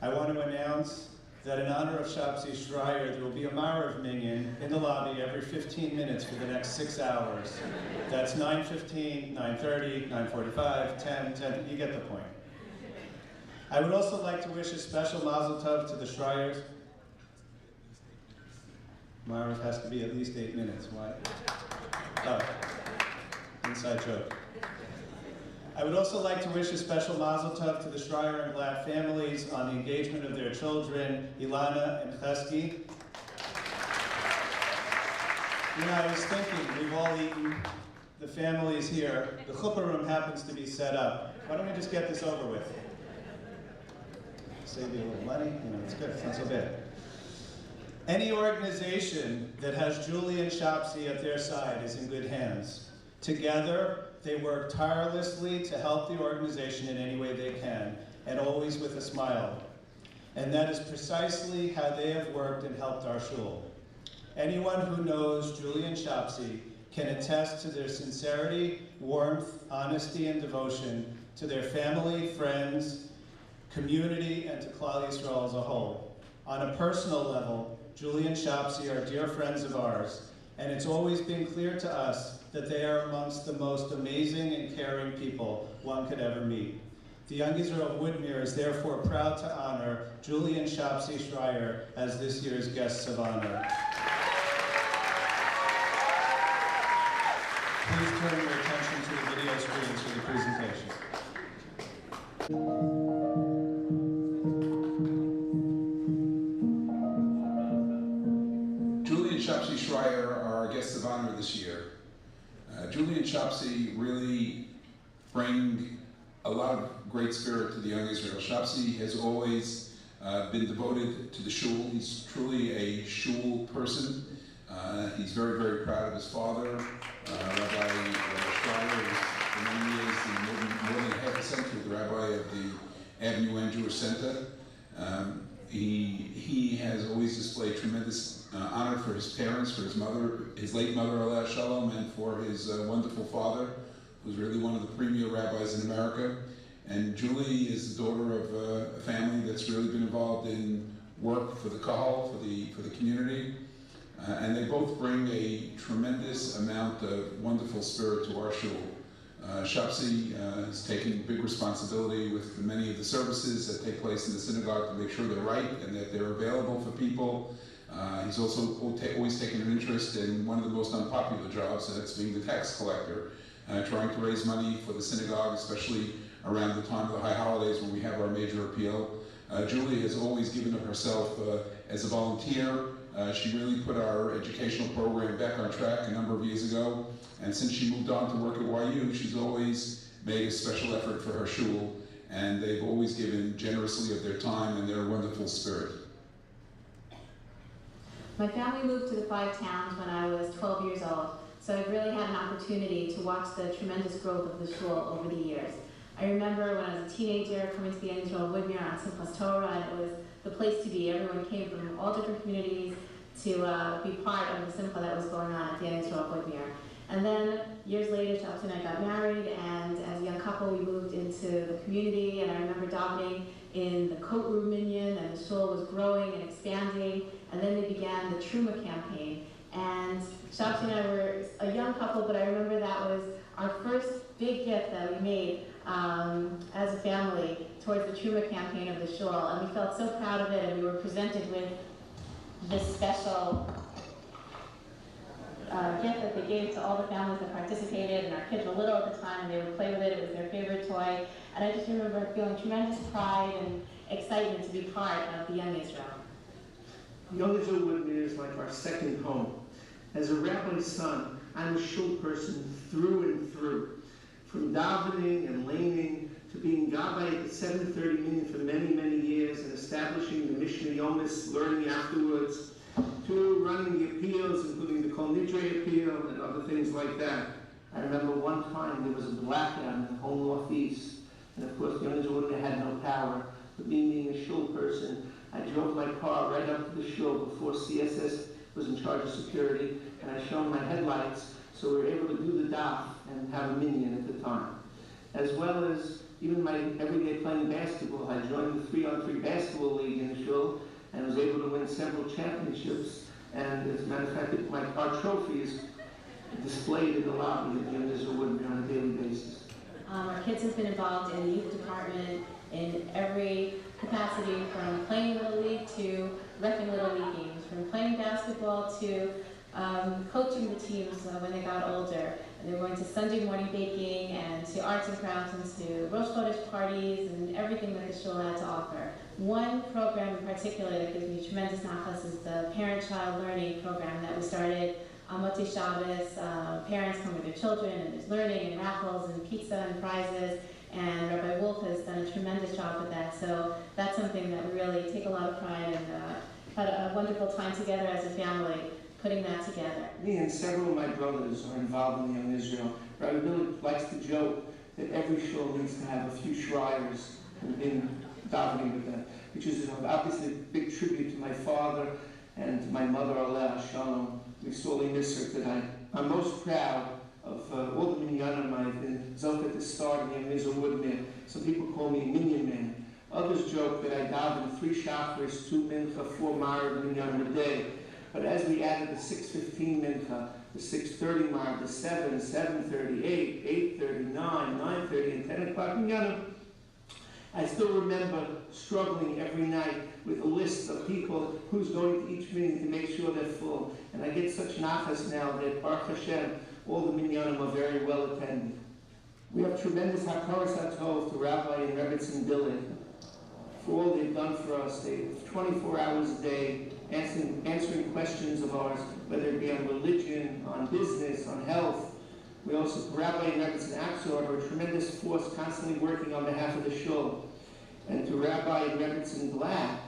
Speaker 1: I want to announce that in honor of Shabzi Schreier, there will be a Marav Minyan in the lobby every 15 minutes for the next 6 hours. That's 9:15, 9:30, 9:45, 10, you get the point. I would also like to wish a special Mazel Tov to the Schreiers. Marav has to be at least 8 minutes, why? Oh, inside joke. I would also like to wish a special Mazel Tov to the Schreier and Blatt families on the engagement of their children, Ilana and Chesky. You know, I was thinking, we've all eaten, the family's here, the chuppah room happens to be set up. Why don't we just get this over with? Save you a little money, you know, it's good, it's not so bad. Any organization that has Julie and Shopsy at their side is in good hands. Together, they work tirelessly to help the organization in any way they can, and always with a smile. And that is precisely how they have worked and helped our shul. Anyone who knows Julie and Shopsy can attest to their sincerity, warmth, honesty, and devotion to their family, friends, community, and to Klal Yisrael as a whole. On a personal level, Julie and Shopsy are dear friends of ours, and it's always been clear to us that they are amongst the most amazing and caring people one could ever meet. The Young Israel of Woodmere is therefore proud to honor Julie and Shopsy Schreier as this year's guests of honor. Please turn your attention to the video screens for the presentation.
Speaker 11: Julie and Shopsy Schreier are our guests of honor this year. Julie and Shopsy really bring a lot of great spirit to the Young Israel. Shopsy has always been devoted to the shul. He's truly a shul person. He's very, very proud of his father, Rabbi Schreier, for many years, more than half a century, the rabbi of the Avenue N Jewish Center. He has always displayed tremendous honor for his parents, for his mother, his late mother, Aleh Shalom, and for his wonderful father, who's really one of the premier rabbis in America. And Julie is the daughter of a family that's really been involved in work for the kahal, for the community. And they both bring a tremendous amount of wonderful spirit to our shul. Shopsy has taken big responsibility with many of the services that take place in the synagogue to make sure they're right and that they're available for people. He's also always taken an interest in one of the most unpopular jobs, and that's being the tax collector, trying to raise money for the synagogue, especially around the time of the high holidays when we have our major appeal. Julie has always given of herself as a volunteer. She really put our educational program back on track a number of years ago, and since she moved on to work at YU, she's always made a special effort for her shul, and they've always given generously of their time and their wonderful spirit.
Speaker 22: My family moved to the Five Towns when I was 12 years old, so I've really had an opportunity to watch the tremendous growth of the shul over the years. I remember when I was a teenager coming to the Young Israel of Woodmere on Simchas Torah, and it was the place to be. Everyone came from all different communities to be part of the simcha that was going on at the Young Israel of Woodmere. And then years later, Shopsy and I got married, and as a young couple, we moved into the community, and I remember davening in the coat room minyan, and the shul was growing and expanding, and then they began the Truma campaign. And Shopsy and I were a young couple, but I remember that was our first big gift that we made as a family towards the Truma campaign of the shul, and we felt so proud of it, and we were presented with this special gift that they gave to all the families that participated, and our kids were little at the time, and they would play with it. It was their favorite toy, and I just remember feeling tremendous pride and excitement to be part of the Young Israel.
Speaker 4: Young Israel Woodmere is like our second home. As a rabbi's son, I'm a shul person through and through. From davening and laning to being gabbai at the 7:30 minyan for many, many years and establishing the Mishnah Yomis, learning afterwards, to running the appeals, including the Kol Nidre appeal and other things like that. I remember one time there was a blackout in the whole Northeast, and of course the Young Israel Woodmere had no power. But me being a shul person, I drove my car right up to the shul before CSS was in charge of security, and I shone my headlights, so we were able to do the daf and have a minyan at the time. As well as even my everyday playing basketball, I joined the 3-on-3 basketball league in the shul and was able to win several championships. And as a matter of fact, our trophy is displayed in the lobby of the Young Israel Woodmere on a daily basis.
Speaker 22: Our kids have been involved in the youth department in every capacity, from playing Little League to reffing Little League games, from playing basketball to coaching the teams when they got older. And they were going to Sunday morning baking and to arts and crafts and to Rosh Chodesh parties and everything that the shul had to offer. One program in particular that gives me tremendous nachas is the parent-child learning program that we started
Speaker 21: on Motzei Shabbos, parents come with their children, and there's learning and raffles and pizza and prizes, and Rabbi Wolf has done a tremendous job with that. So that's something that we really take a lot of pride in. Had a wonderful time together as a family, putting that together.
Speaker 4: Me and several of my brothers are involved in Young Israel. Rabbi Billy likes to joke that every shul needs to have a few shriers in davening with them, which is obviously a big tribute to my father and to my mother, Aleh Shalom. We sorely miss her tonight. I'm most proud of all the minyanim I've been zoked to start in Young Israel Woodmere. Some people call me Minyan Man. Others joke that I daven 3 shachris, 2 mincha, 4 marav minyanim a day. But as we added the 6:15 mincha, the 6:30 marav, the 7, 7:30, 8, 8:30, 9, 9:30, and 10 o'clock minyanim, I still remember struggling every night with a list of people who's going to each meeting to make sure they're full. And I get such nachas now that, Baruch Hashem, all the minyanim are very well attended. We have tremendous hakaras hatov to Rabbi and Rebbetzin Blvd for all they've done for us. They 24 hours a day answering questions of ours, whether it be on religion, on business, on health. We also, Rabbi and Rebbetzin Axor, are a tremendous force constantly working on behalf of the shul. And to Rabbi and Rebbetzin Glad,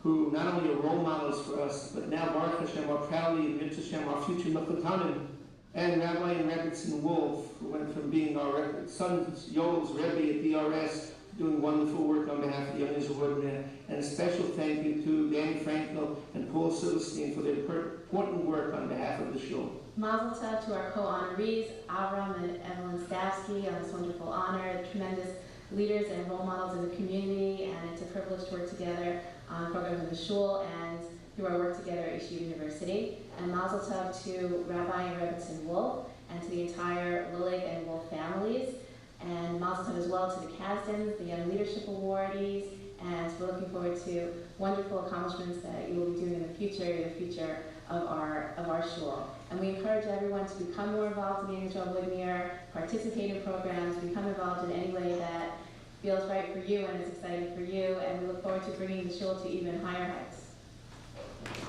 Speaker 4: who not only are role models for us, but now Baruch Hashem are proudly, and Mitzvah Hashem, our future Mechutanim. And Rabbi and Rebbetzin Wolf, who went from being our son Yoel's Rebbe at DRS, doing wonderful work on behalf of the Young Israel Woodmere. And a special thank you to Danny Frankel and Paul Silverstein for their important work on behalf of the shul.
Speaker 21: Mazel tov to our co-honorees, Avram and Evelyn Stavsky, on this wonderful honor, tremendous leaders and role models in the community, and it's a privilege to work together on programs in the shul and through our work together at Yeshiva University. And Mazel tov to Rabbi and Rebbetzin Wolf, and to the entire Lillig and Wolf families. And Mazel tov as well to the Kasdans, the Young Leadership Awardees, and we're looking forward to wonderful accomplishments that you will be doing in the future of our shul. And we encourage everyone to become more involved in the Young Israel Woodmere, participate in programs, become involved in any way that feels right for you and is exciting for you, and we look forward to bringing the shul to even higher heights.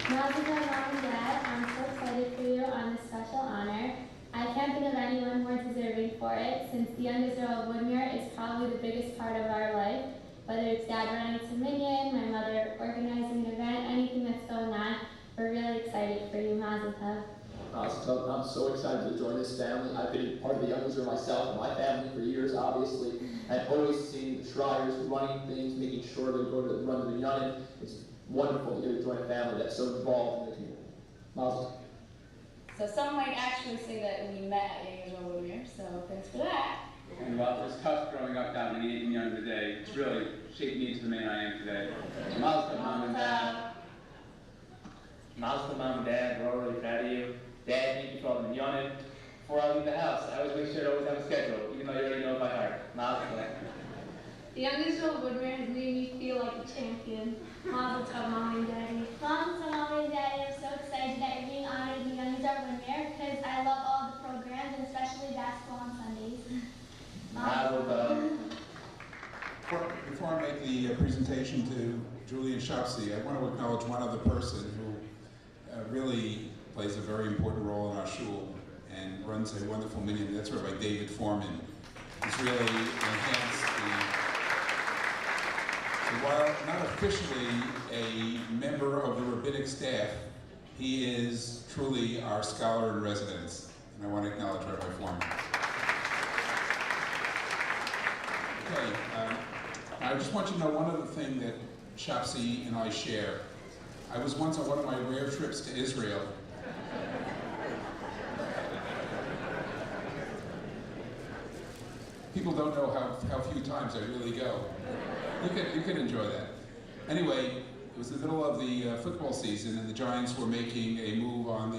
Speaker 18: Mazel tov, Mom and Dad. I'm so excited for you on this special honor. I can't think of anyone more deserving for it, since the Young Israel of Woodmere is probably the biggest part of our life. Whether it's Dad running to Minyan, my mother organizing an event, anything that's going on, we're really excited for you. Mazel tov.
Speaker 6: Mazel tov. I'm so excited to join this family. I've been part of the Young Israel myself and my family for years, obviously. I've always seen the Schreiers running things, making sure they go to run the minyanim. It's wonderful to get to join a family that's so involved in the community. Mazel tov.
Speaker 7: So some might actually say that we met at Young Israel Woodmere, so thanks for that.
Speaker 10: And while it was tough growing up down in Young today, it's really shaped me into the man I am today. So Mazel tov, Mom and Dad.
Speaker 24: Mazel tov, Mom and Dad. We're all really proud of you. Dad, thank you for all the minyanim. Before I leave the house, I always make sure to always have a schedule, even though you already know it by heart. Mazel tov.
Speaker 19: The Young Israel Woodmere has made me feel like a champion. Mazel tov, Mom and Daddy.
Speaker 18: Mazel tov, Mom and Daddy. I'm so excited that you're being honored in the Young Israel Woodmere because I love all the programs, and especially basketball on Sundays.
Speaker 24: Mazel tov.
Speaker 11: Before I make the presentation to Julie and Shopsy, I want to acknowledge one other person who really plays a very important role in our shul and runs a wonderful minyan. That's Rabbi David Foreman. He's really enhanced while not officially a member of the rabbinic staff, he is truly our scholar in residence. And I want to acknowledge Rabbi Foreman. Okay, I just want you to know one other thing that Shopsy and I share. I was once on one of my rare trips to Israel. People don't know how few times I really go. You can enjoy that. Anyway, it was the middle of the football season, and the Giants were making a move on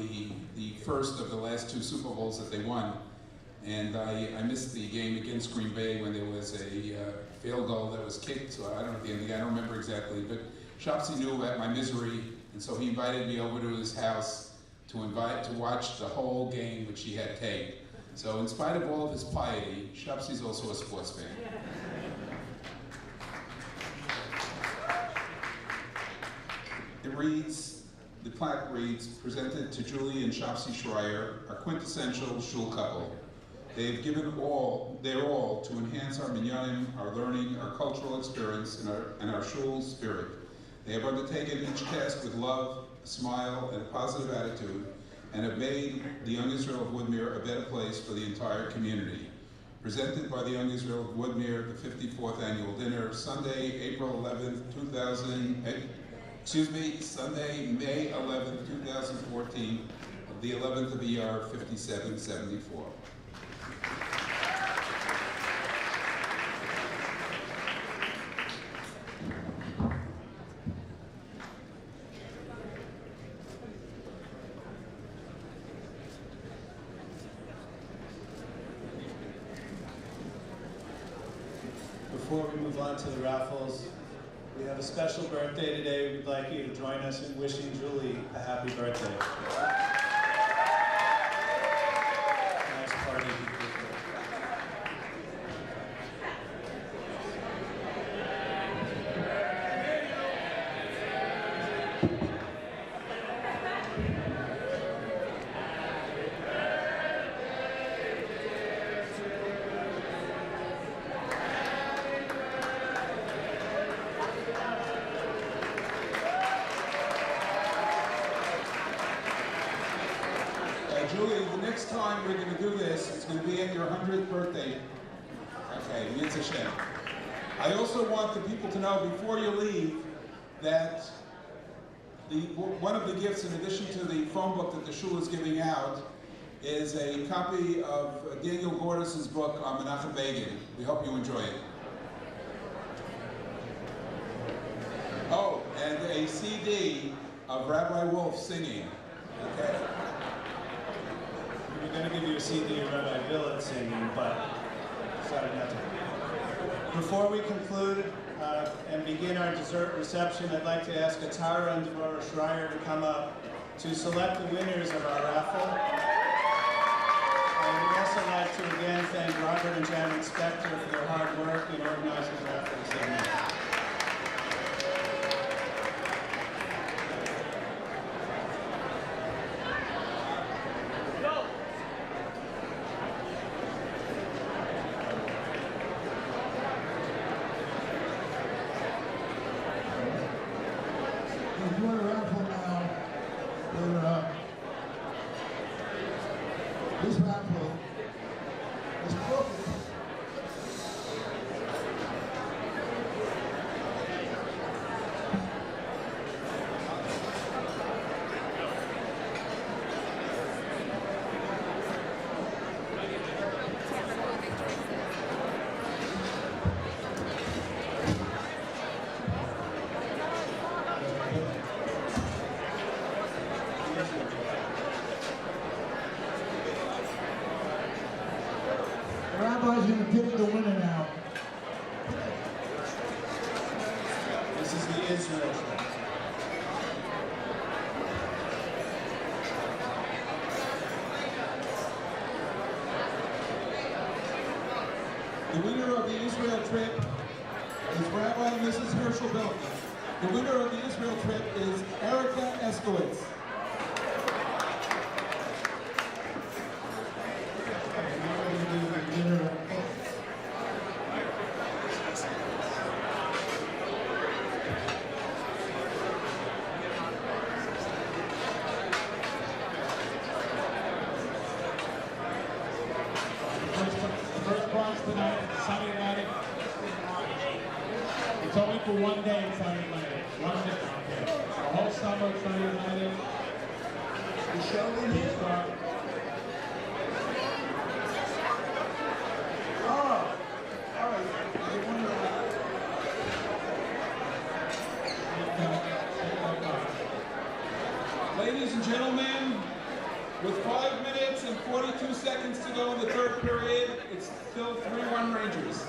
Speaker 11: the first of the last 2 Super Bowls that they won. And I missed the game against Green Bay when there was a field goal that was kicked. So I don't know at the end of the game, I don't remember exactly. But Shopsy knew about my misery, and so he invited me over to his house to watch the whole game, which he had taped. So in spite of all of his piety, Shopsy's also a sports fan. It reads, The plaque reads, presented to Julie and Shopsy Schreier, a quintessential shul couple. They've given their all to enhance our minyanim, our learning, our cultural experience, and our shul spirit. They have undertaken each task with love, a smile, and a positive attitude, and have made the Young Israel of Woodmere a better place for the entire community. Presented by the Young Israel of Woodmere, the 54th annual dinner, Sunday, Sunday, May 11, 2014, of the 11th of ER 5774.
Speaker 1: Before we move on to the raffles, we have a special birthday today. We'd like you to join us in wishing Julie a happy birthday. Nice party.
Speaker 11: Julie, the next time we're going to do this, it's going to be at your 100th birthday. Okay, it's a shame. I also want the people to know before you leave that one of the gifts, in addition to the phone book that the shul is giving out, is a copy of Daniel Gordis' book on Menachem Begin. We hope you enjoy it. Oh, and a CD of Rabbi Wolf singing. Okay.
Speaker 1: We're going to give you a CD of Rabbi Billet singing, but decided not to. Before we conclude and begin our dessert reception, I'd like to ask Atara and Devorah Schreier to come up to select the winners of our raffle. And we'd also like to again thank Robert and Janet Spector for their hard work in organizing the raffle this evening.
Speaker 3: This raffle is broken. The rabbi's going to pick the winner now.
Speaker 1: This is the Israel trip.
Speaker 11: The winner of the Israel trip is Rabbi and Mrs. Herschel Belton. The winner of the Israel trip is Erica Eskowitz.
Speaker 5: First prize tonight, Sunny Atlantic. It's only for one day in Sunny Atlantic. One day. Okay. The whole summer, Sunny Atlantic. The show will start. Oh! All right.
Speaker 11: Ladies and gentlemen, with 5 minutes and 42 seconds to go in the third period, it's still 3-1 Rangers.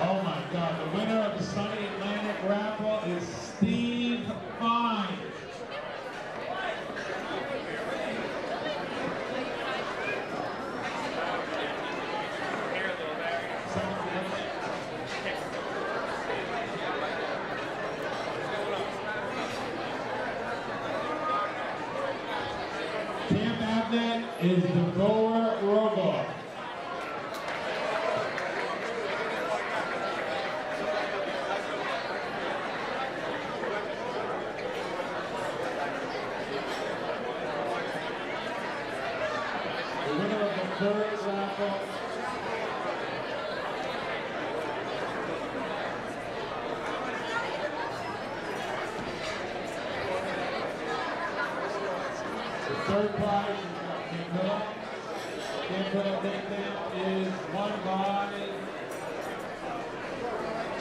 Speaker 5: Oh my God, the winner of the Sunny Atlantic raffle is Steve Fine. third raffle. The third prize is Peninsula Blvd is won by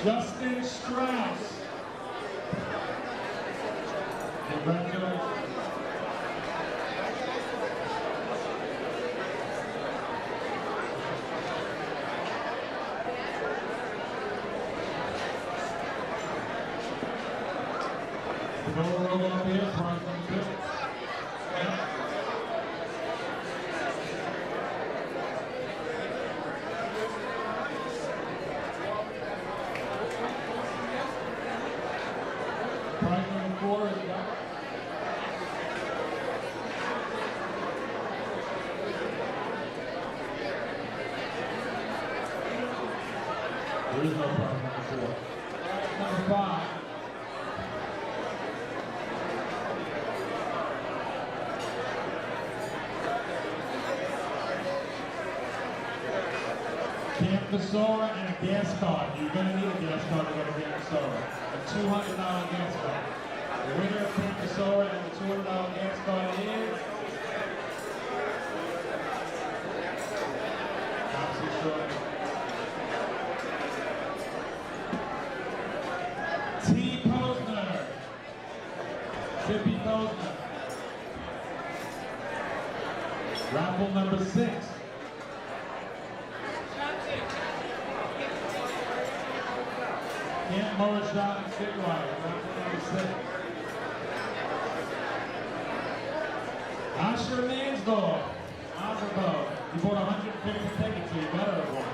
Speaker 5: Justin Strauss. Congratulations. Go roll up here, prize number 2. Prize number 4 is done. There is no prize number 4. Prize number 5. Camp Tesora and a gas card. You're going to need a gas card to go to Camp Tesora. A $200 gas card. The winner of Camp Tesora and the $200 gas card is T. Posner. Tippy Posner. Raffle number 6. Camp Morishot and Stillwater, raffle number 6. Asher Mansdorf, Osabo. You bought 150 tickets, so you better have won.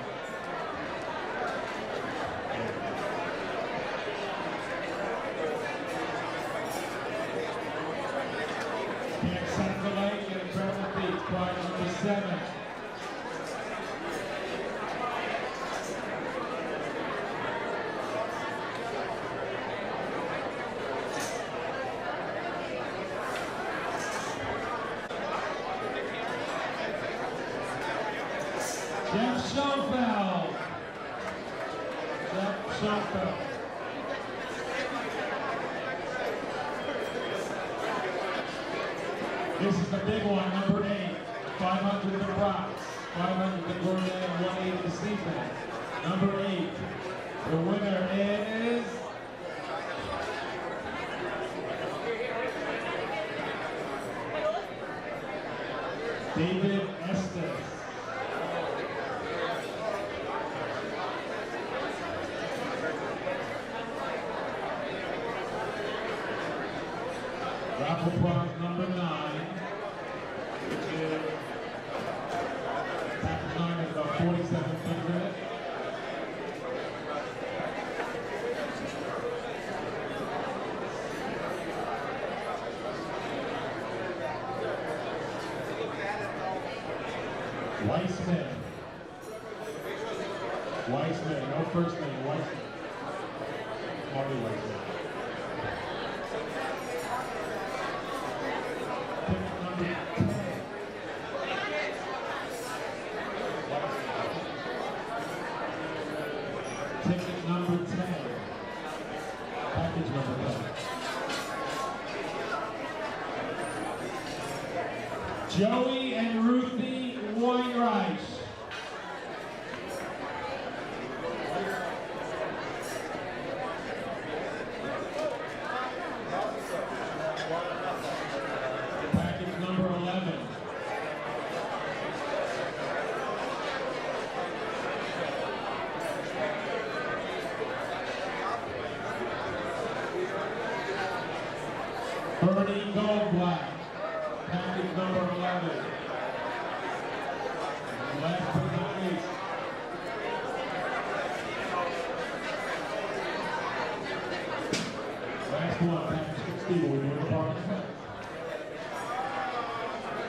Speaker 5: Camp Central Lake and Trevor Beach, prize number 7. Jeff Schoenfeld. Jeff Schoenfeld. This is the big one, number 8. 500 the Brox, 500 the Gourmet, and 180 the Seafood. Number 8. The winner is David Estes. Raffle prize number 9, which is package 9 is about 47 things in it. Weissman. Weissman, no first name, Weissman. Marty Weissman. Ticket number 10. Package number 10. Joey and Ruthie Weinreich. Package number 11. Bernie Goldblatt, package number 11. And last but not least, last one, package 16, we're doing the party.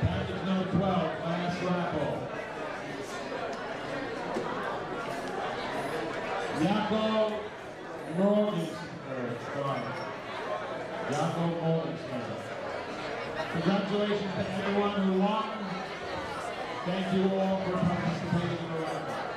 Speaker 5: Package number 12, last raffle. Jaco Morgenstern. Jaco Morgenstern. Congratulations to everyone who won. Thank you all for participating in the raffle.